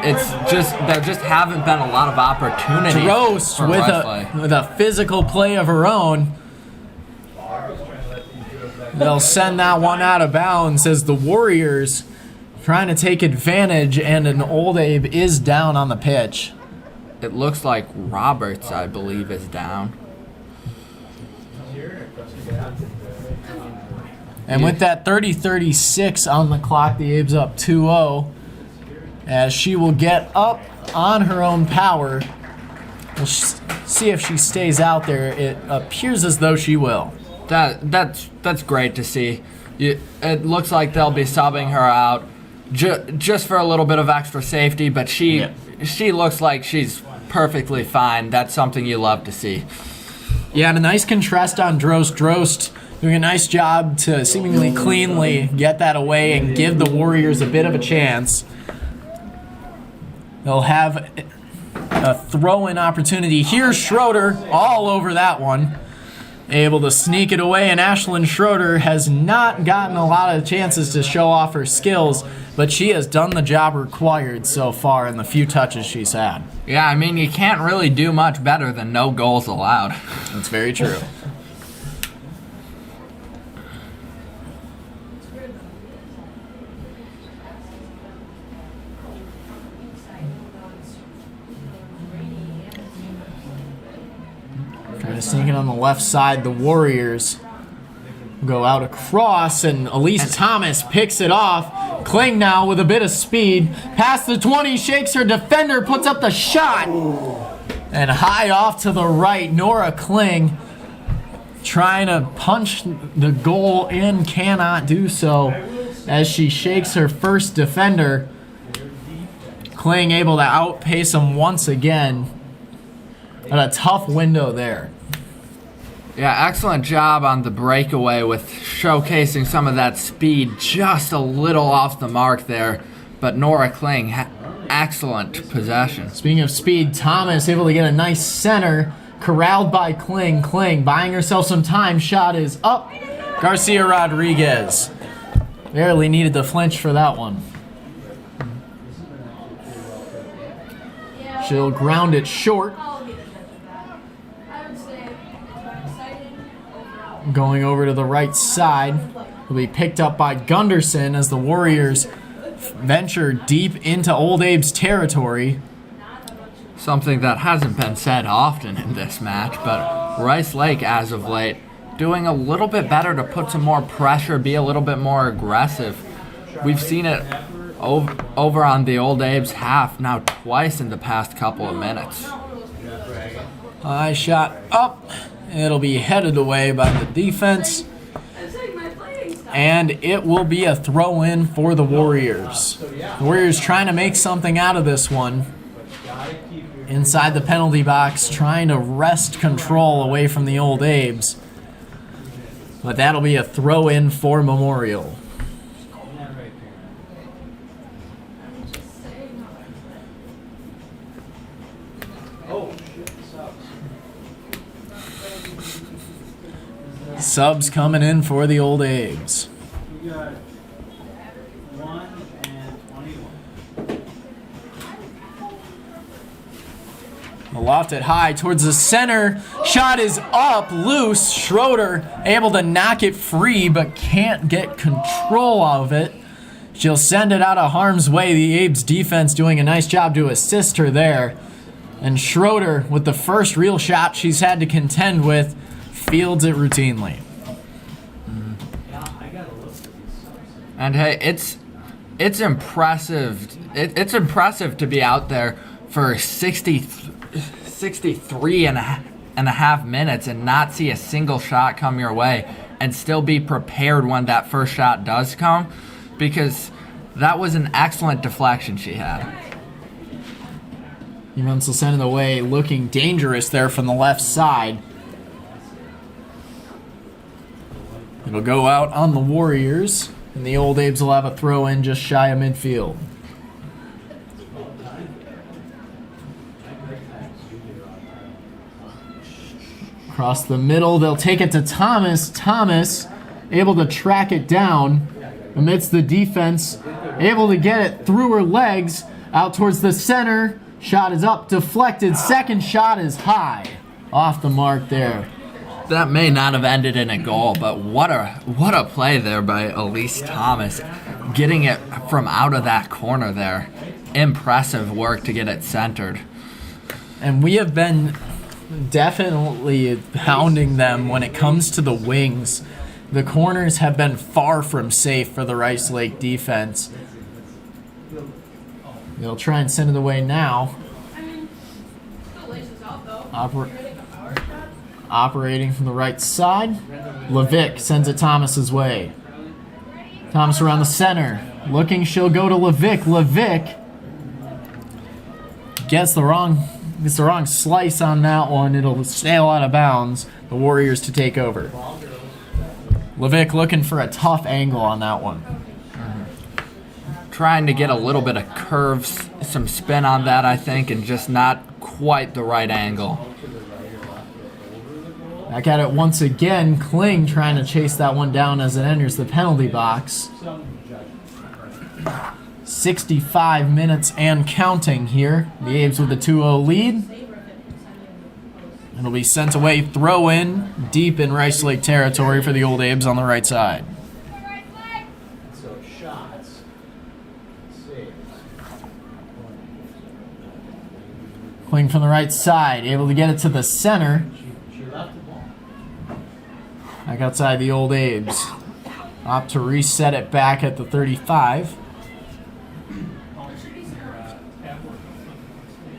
it's just there just haven't been a lot of opportunities. Drost for with a physical play of her own. They'll send that one out of bounds as the Warriors trying to take advantage, and an Old Abe is down on the pitch. It looks like Roberts, I believe, is down. And with that 30-36 on the clock, the Abe's up 2-0. As she will get up on her own power. We'll see if she stays out there. It appears as though she will. That's great to see. It looks like they'll be subbing her out just for a little bit of extra safety, but she looks like she's perfectly fine. That's something you love to see. Yeah, and a nice contrast on Drost. Drost doing a nice job to seemingly cleanly get that away and give the Warriors a bit of a chance. They'll have a throw-in opportunity. Here's Schroeder all over that one. Able to sneak it away, and Ashlyn Schroeder has not gotten a lot of chances to show off her skills, but she has done the job required so far in the few touches she's had. Yeah, I mean, you can't really do much better than no goals allowed. That's very true. Trying to sneak it on the left side. The Warriors go out across, and Elise Thomas picks it off. Kling now with a bit of speed. Past the 20, shakes her defender, puts up the shot. And high off to the right, Nora Kling trying to punch the goal in, cannot do so as she shakes her first defender. Kling able to outpace him once again. But a tough window there. Yeah, excellent job on the breakaway with showcasing some of that speed, just a little off the mark there. But Nora Kling, excellent possession. Speaking of speed, Thomas able to get a nice center, corralled by Kling. Kling buying herself some time. Shot is up. Garcia Rodriguez barely needed the flinch for that one. She'll ground it short. Going over to the right side. Will be picked up by Gunderson as the Warriors venture deep into Old Abe's territory. Something that hasn't been said often in this match, but Rice Lake, as of late, doing a little bit better to put some more pressure, be a little bit more aggressive. We've seen it over on the Old Abe's half now twice in the past couple of minutes. High shot up. It'll be headed away by the defense. And it will be a throw-in for the Warriors. The Warriors trying to make something out of this one. Inside the penalty box, trying to wrest control away from the Old Abes. But that'll be a throw-in for Memorial. Subs coming in for the Old Abes. We got 1 and 21. Lofted high towards the center. Shot is up, loose. Schroeder able to knock it free, but can't get control of it. She'll send it out of harm's way. The Abe's defense doing a nice job to assist her there. And Schroeder, with the first real shot she's had to contend with, fields it routinely. And hey, it's impressive. It's impressive to be out there for 63 and a half minutes and not see a single shot come your way and still be prepared when that first shot does come, because that was an excellent deflection she had. Evans will send it away, looking dangerous there from the left side. It'll go out on the Warriors, and the Old Abes will have a throw-in just shy of midfield. Across the middle, they'll take it to Thomas. Thomas able to track it down amidst the defense, able to get it through her legs out towards the center. Shot is up, deflected. Second shot is high. Off the mark there. That may not have ended in a goal, but what a play there by Elise Thomas, getting it from out of that corner there. Impressive work to get it centered. And we have been definitely hounding them when it comes to the wings. The corners have been far from safe for the Rice Lake defense. They'll try and send it away now. Operating from the right side. Levick sends it Thomas's way. Thomas around the center. Looking, she'll go to Levick. Levick gets the wrong slice on that one. It'll sail out of bounds. The Warriors to take over. Levick looking for a tough angle on that one. Trying to get a little bit of curves, some spin on that, I think, and just not quite the right angle. Back at it once again. Kling trying to chase that one down as it enters the penalty box. 65 minutes and counting here. The Abes with a 2-0 lead. It'll be sent away, throw in, deep in Rice Lake territory for the Old Abes on the right side. So shots, saves. Kling from the right side, able to get it to the center. She left the ball. Back outside the Old Abes. Opt to reset it back at the 35.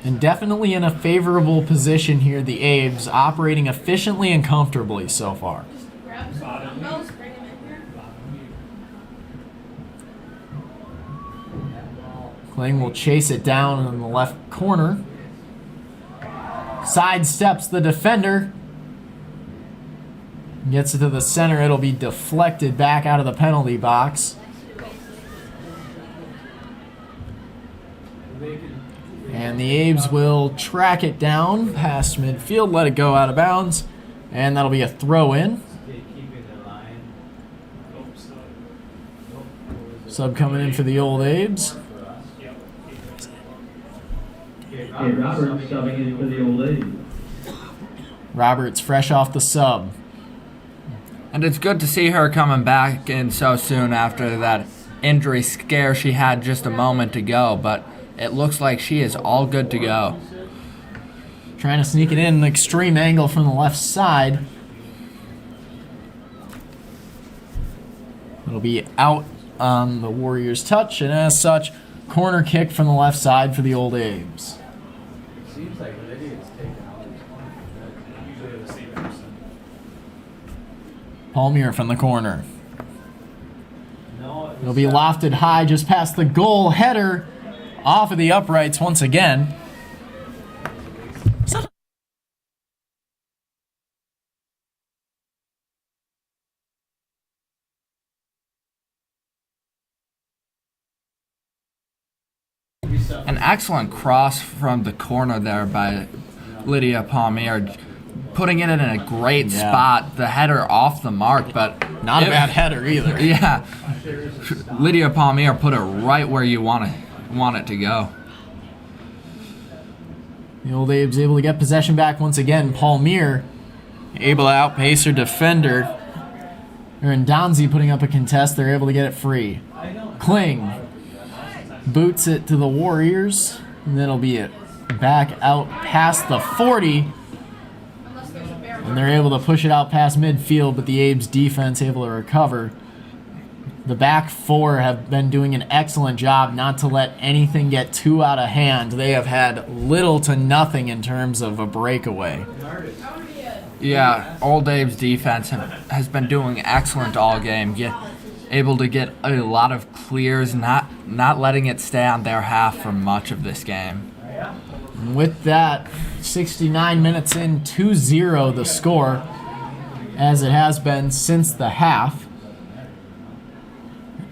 And definitely in a favorable position here, the Abes operating efficiently and comfortably so far. Kling will chase it down in the left corner. Sidesteps the defender. Gets it to the center. It'll be deflected back out of the penalty box. And the Abes will track it down past midfield, let it go out of bounds, and that'll be a throw-in. Sub coming in for the Old Abes. Hey, Roberts subbing in for the Old Abe. Roberts fresh off the sub. And it's good to see her coming back in so soon after that injury scare she had just a moment ago, but it looks like she is all good to go. Trying to sneak it in an extreme angle from the left side. It'll be out on the Warriors' touch, and as such, corner kick from the left side for the Old Abes. It seems like Lydia's taking all these points. Usually the same person. Palmier from the corner. No, it It'll was, be lofted high just past the goal. Header off of the uprights once again. An excellent cross from the corner there by Lydia Palmier, putting it in a great spot. The header off the mark, but Not a bad header either. Yeah, Lydia Palmier put it right where you want it to go. The Old Abe's able to get possession back once again. Palmier able to outpace her defender. And Donzi putting up a contest. They're able to get it free. Kling boots it to the Warriors. And then it'll be it back out past the 40. And they're able to push it out past midfield, but the Abe's defense able to recover. The back four have been doing an excellent job not to let anything get too out of hand. They have had little to nothing in terms of a breakaway. Yeah, Old Abe's defense has been doing excellent all game. Able to get a lot of clears, not letting it stay on their half for much of this game. And with that, 69 minutes in, 2-0 the score, as it has been since the half.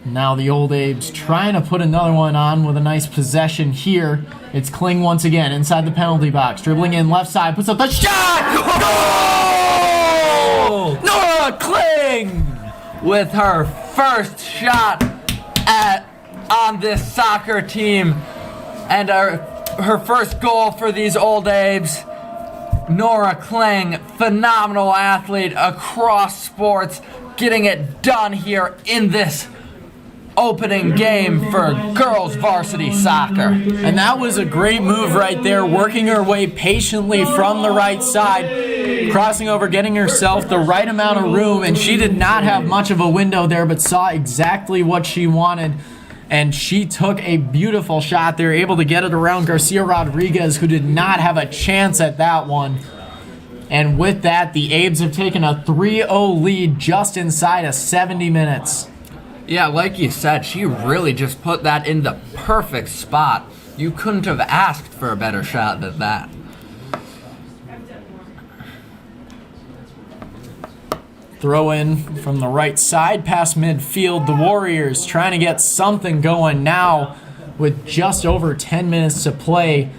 Now the Old Abe's trying to put another one on with a nice possession here. It's Kling once again inside the penalty box. Dribbling in left side, puts up the shot! Goal! Nora Kling! With her first shot on this soccer team and her first goal for these Old Abes. Nora Kling, phenomenal athlete across sports, getting it done here in this opening game for girls varsity soccer. And that was a great move right there, working her way patiently from the right side, crossing over, getting herself the right amount of room, and she did not have much of a window there, but saw exactly what she wanted, and she took a beautiful shot there, able to get it around Garcia Rodriguez, who did not have a chance at that one. And with that, the Abes have taken a 3-0 lead just inside of 70 minutes. Yeah, like you said, she really just put that in the perfect spot. You couldn't have asked for a better shot than that. Throw in from the right side past midfield. The Warriors trying to get something going now with just over 10 minutes to play.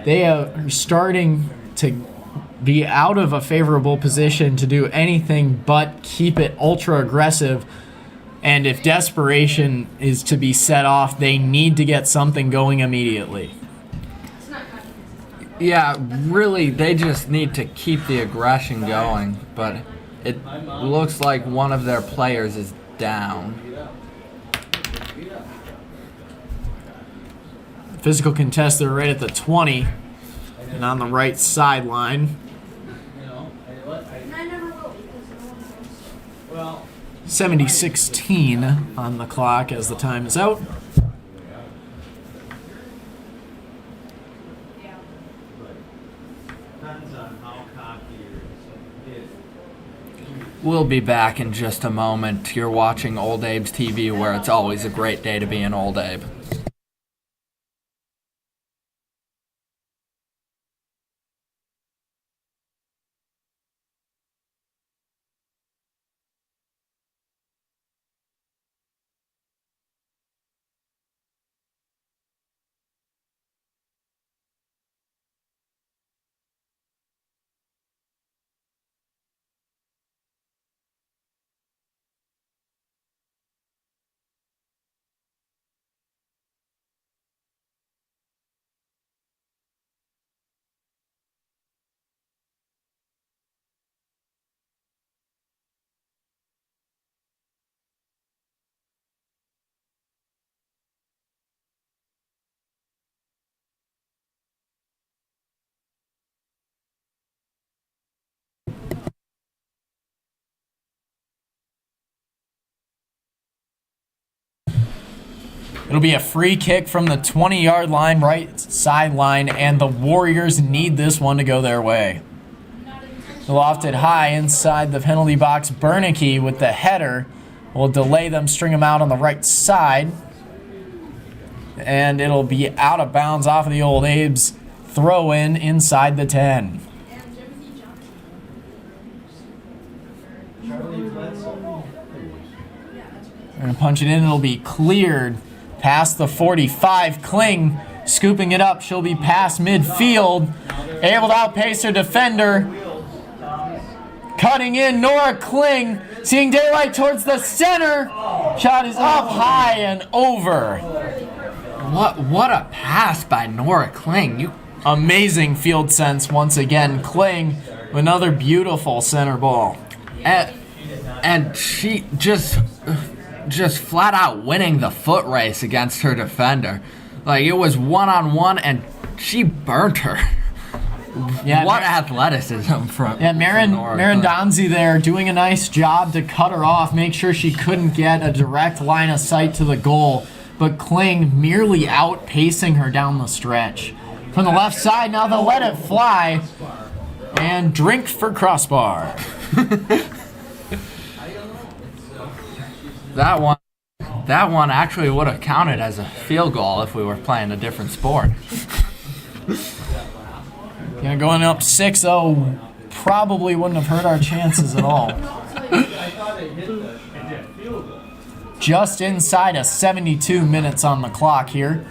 They are starting to be out of a favorable position to do anything but keep it ultra aggressive. And if desperation is to be set off, they need to get something going immediately. Yeah, really, they just need to keep the aggression going, but it looks like one of their players is down. Physical contester right at the 20 and on the right sideline. And I never will because no one knows. well, 70-16 on the clock as the time is out. depends on how cocky you're is. We'll be back in just a moment. You're watching Old Abes TV, where it's always a great day to be an Old Abe. It'll be a free kick from the 20-yard line, right sideline, and the Warriors need this one to go their way. Lofted high inside the penalty box. Bernicke with the header will delay them, string them out on the right side. And it'll be out of bounds off of the Old Abe's throw-in inside the 10. They're going to punch it in. It'll be cleared past the 45. Kling scooping it up. She'll be past midfield. Able to outpace her defender. Cutting in, Nora Kling, seeing daylight towards the center. Shot is up high and over. What a pass by Nora Kling. Amazing field sense once again. Kling with another beautiful center ball. And she just flat out winning the foot race against her defender. Like, it was one-on-one and she burnt her. Yeah, what athleticism from Marin Donzi there doing a nice job to cut her off, make sure she couldn't get a direct line of sight to the goal, but Kling merely outpacing her down the stretch. From the left side, now they'll let it fly, and drink for crossbar. That one actually would have counted as a field goal if we were playing a different sport. Yeah, going up 6-0 probably wouldn't have hurt our chances at all. Just inside of 72 minutes on the clock here.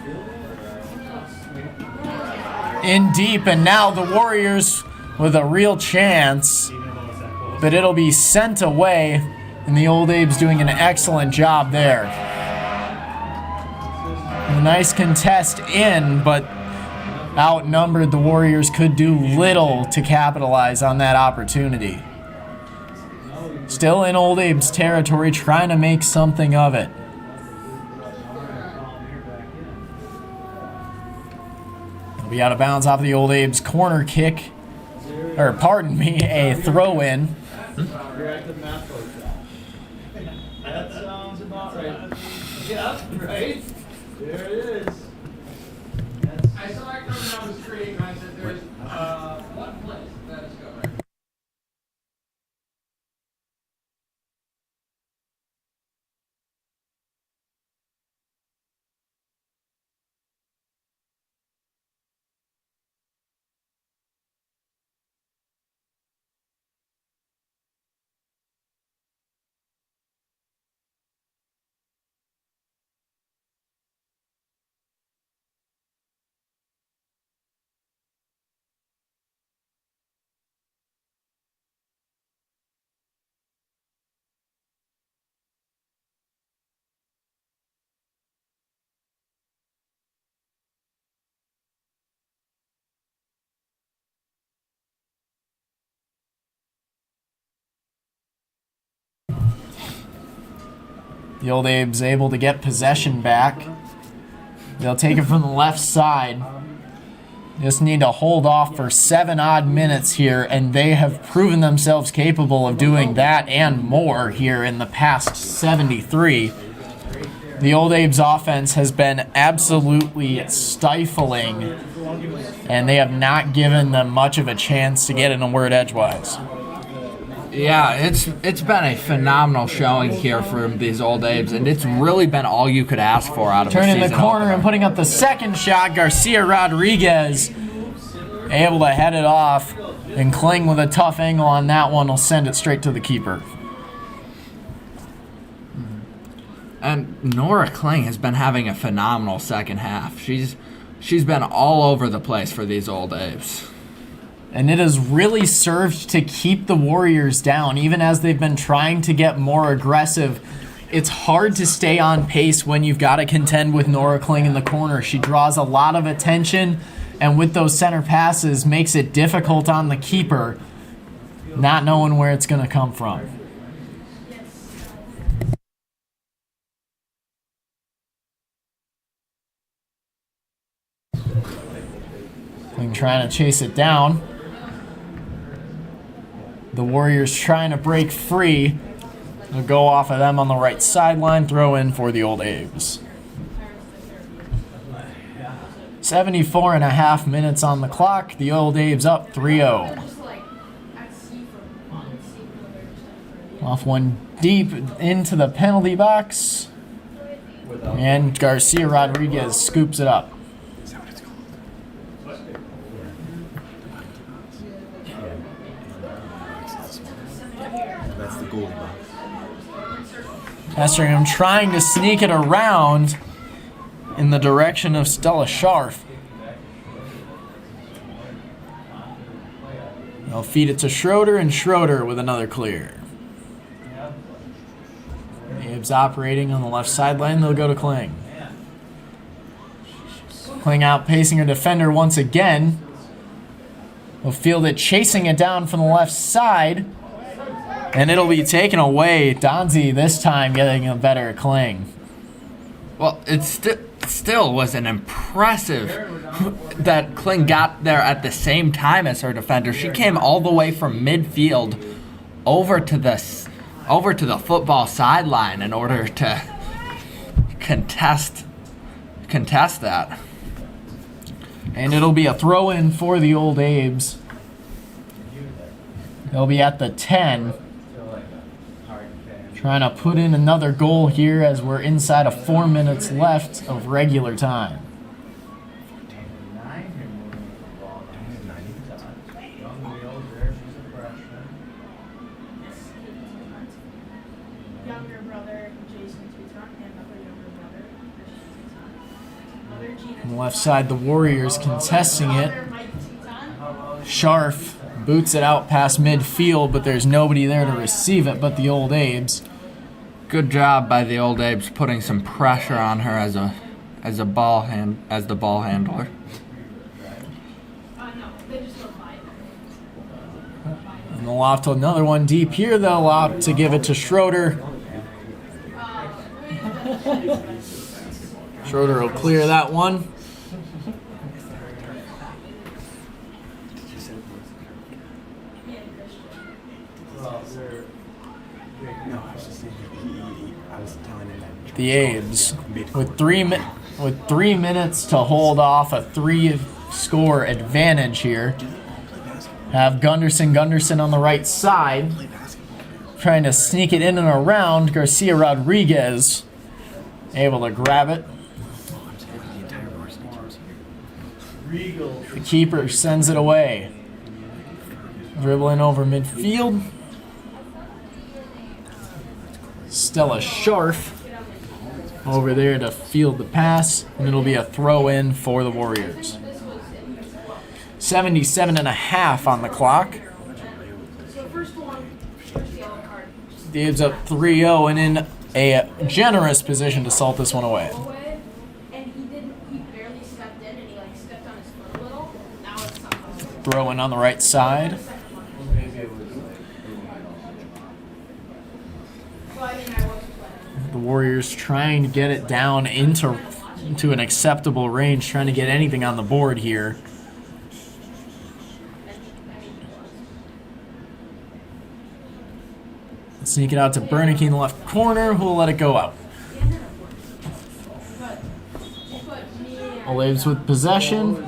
In deep, and now the Warriors with a real chance, but it'll be sent away, and the Old Abe's doing an excellent job there. A nice contest in, but outnumbered, the Warriors could do little to capitalize on that opportunity. Still in Old Abe's territory, trying to make something of it. It'll be out of bounds off of the Old Abe's corner kick, or pardon me, a throw-in. That sounds about right. Yeah, right? There it is. I saw it coming down the street and I said there's one place that is going. The Old Abe's able to get possession back. They'll take it from the left side. Just need to hold off for 7 odd minutes here, and they have proven themselves capable of doing that and more here in the past 73. The Old Abe's offense has been absolutely stifling, and they have not given them much of a chance to get in a word edgewise. Yeah, it's been a phenomenal showing here from these Old Abes, and it's really been all you could ask for out of a season Turning the corner opener. and putting up the second shot, Garcia Rodriguez able to head it off, and Kling with a tough angle on that one will send it straight to the keeper. And Nora Kling has been having a phenomenal second half. She's been all over the place for these Old Abes. And it has really served to keep the Warriors down, even as they've been trying to get more aggressive. It's hard to stay on pace when you've got to contend with Nora Kling in the corner. She draws a lot of attention, and with those center passes, makes it difficult on the keeper, not knowing where it's going to come from. Kling trying to chase it down. The Warriors trying to break free. They'll go off of them on the right sideline, throw in for the Old Abes. 74 and a half minutes on the clock. The Old Abe's up 3-0. Just like at sea for fun, sea for they're just Off one deep into the penalty box. And Garcia Rodriguez scoops it up. That's the goalie box. Estringham trying to sneak it around in the direction of Stella Scharf. They'll feed it to Schroeder, and Schroeder with another clear. Abe's operating on the left sideline. They'll go to Kling. Kling outpacing her defender once again. Will field it, chasing it down from the left side. And it'll be taken away. Donzi this time getting a better Kling. Well, it still was an impressive that Kling got there at the same time as her defender. She came all the way from midfield over to the football sideline in order to contest that. And it'll be a throw-in for the Old Abes. They'll be at the 10. Trying to put in another goal here as we're inside of 4 minutes left of regular time. younger brother, Jason Tuton, and another younger brother, Christian Tuton. Mother Gina On the left side, the Warriors contesting it. Father Mike Tuton. Scharf boots it out past midfield, but there's nobody there to receive it but the Old Abes. Good job by the Old Abes putting some pressure on her as the ball handler. No, they just don't buy it. And they'll opt to another one deep here. They'll opt to give it to Schroeder. Schroeder will clear that one. No, I was just saying I was telling him that The Abes with 3 minutes to hold off a 3-score advantage here. Have Gunderson on the right side, trying to sneak it in and around. Garcia Rodriguez able to grab it. The keeper sends it away. Dribbling over midfield. Stella Scharf over there to field the pass, and it'll be a throw-in for the Warriors. 77 and a half on the clock. So first one, first yellow card. The Abes up 3-0 and in a generous position to salt this one away. And he barely stepped in, and he like stepped on his foot a little. Now it's not. Throw-in on the right side. Well, I mean, I was playing. The Warriors trying to get it down into an acceptable range, trying to get anything on the board here. Sneak it out to Bernanke in the left corner, who will let it go out. Old Abes with possession.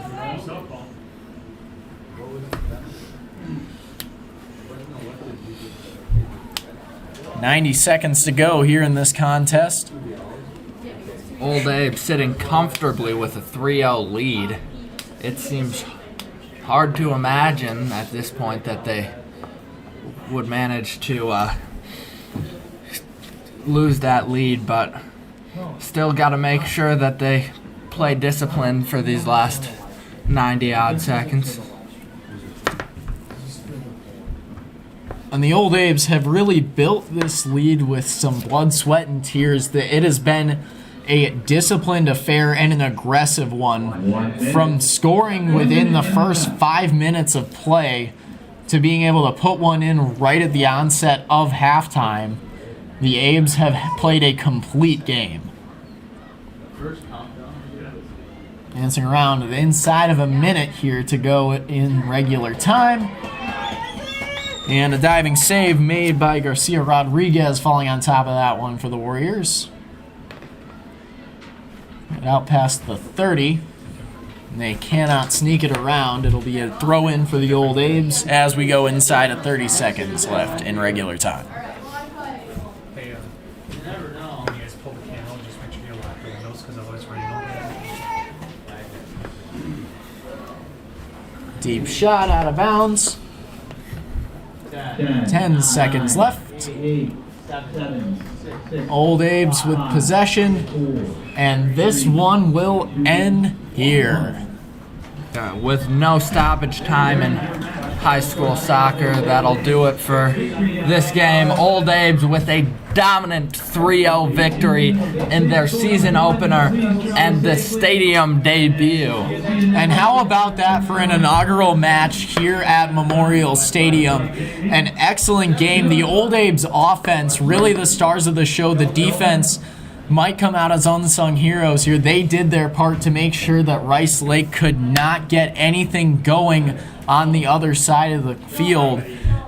90 seconds to go here in this contest. Old Abe sitting comfortably with a 3-0 lead. It seems hard to imagine at this point that they would manage to lose that lead, but still got to make sure that they play disciplined for these last 90-odd seconds. And the Old Abes have really built this lead with some blood, sweat, and tears. That it has been a disciplined affair and an aggressive one. From scoring within the first 5 minutes of play to being able to put one in right at the onset of halftime, the Abes have played a complete game. Dancing around to the inside of a minute here to go in regular time. And a diving save made by Garcia Rodriguez, falling on top of that one for the Warriors. Get out past the 30. They cannot sneak it around. It'll be a throw-in for the Old Abes as we go inside of 30 seconds left in regular time. Hey, you never know. When you guys pull the candle, just make sure you lock the windows because otherwise it's raining all day. Deep shot out of bounds. 10 seconds left. 8, 7, 6, Old Abes with possession, and this one will end here. With no stoppage time in high school soccer, that'll do it for this game. Old Abes with a dominant 3-0 victory in their season opener and the stadium debut. And how about that for an inaugural match here at Memorial Stadium? An excellent game. The Old Abes offense, really the stars of the show. The defense might come out as unsung heroes here. They did their part to make sure that Rice Lake could not get anything going on the other side of the field.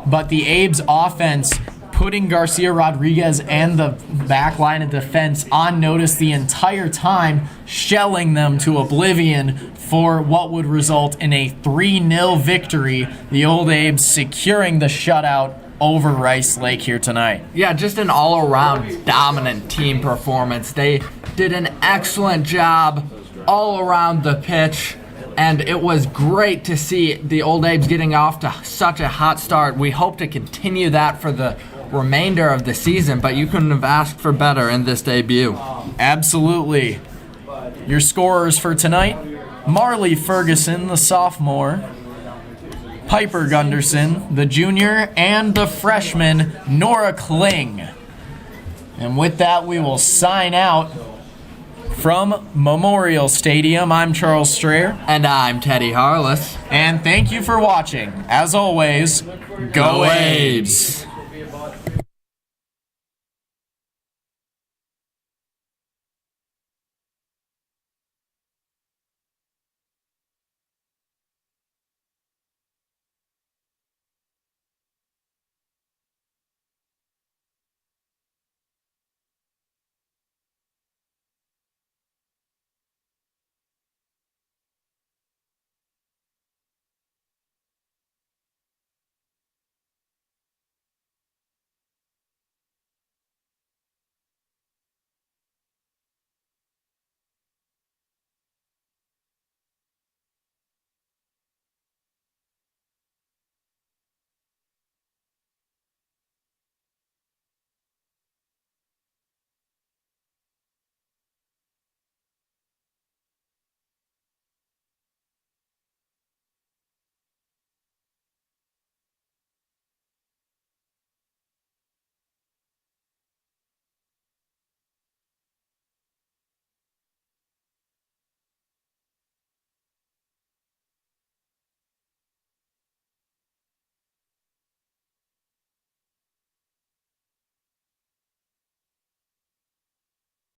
But the Abes offense putting Garcia Rodriguez and the back line of defense on notice the entire time, shelling them to oblivion for what would result in a 3-0 victory. The Old Abes securing the shutout over Rice Lake here tonight. Yeah, just an all-around dominant team performance. They did an excellent job all around the pitch, and it was great to see the Old Abes getting off to such a hot start. We hope to continue that for the remainder of the season, but you couldn't have asked for better in this debut. Absolutely. Your scorers for tonight: Marley Ferguson, the sophomore; Piper Gunderson, the junior; and the freshman, Nora Kling. And with that, we will sign out from Memorial Stadium. I'm Charles Strayer. And I'm Teddy Harless. And thank you for watching. As always, go Abes!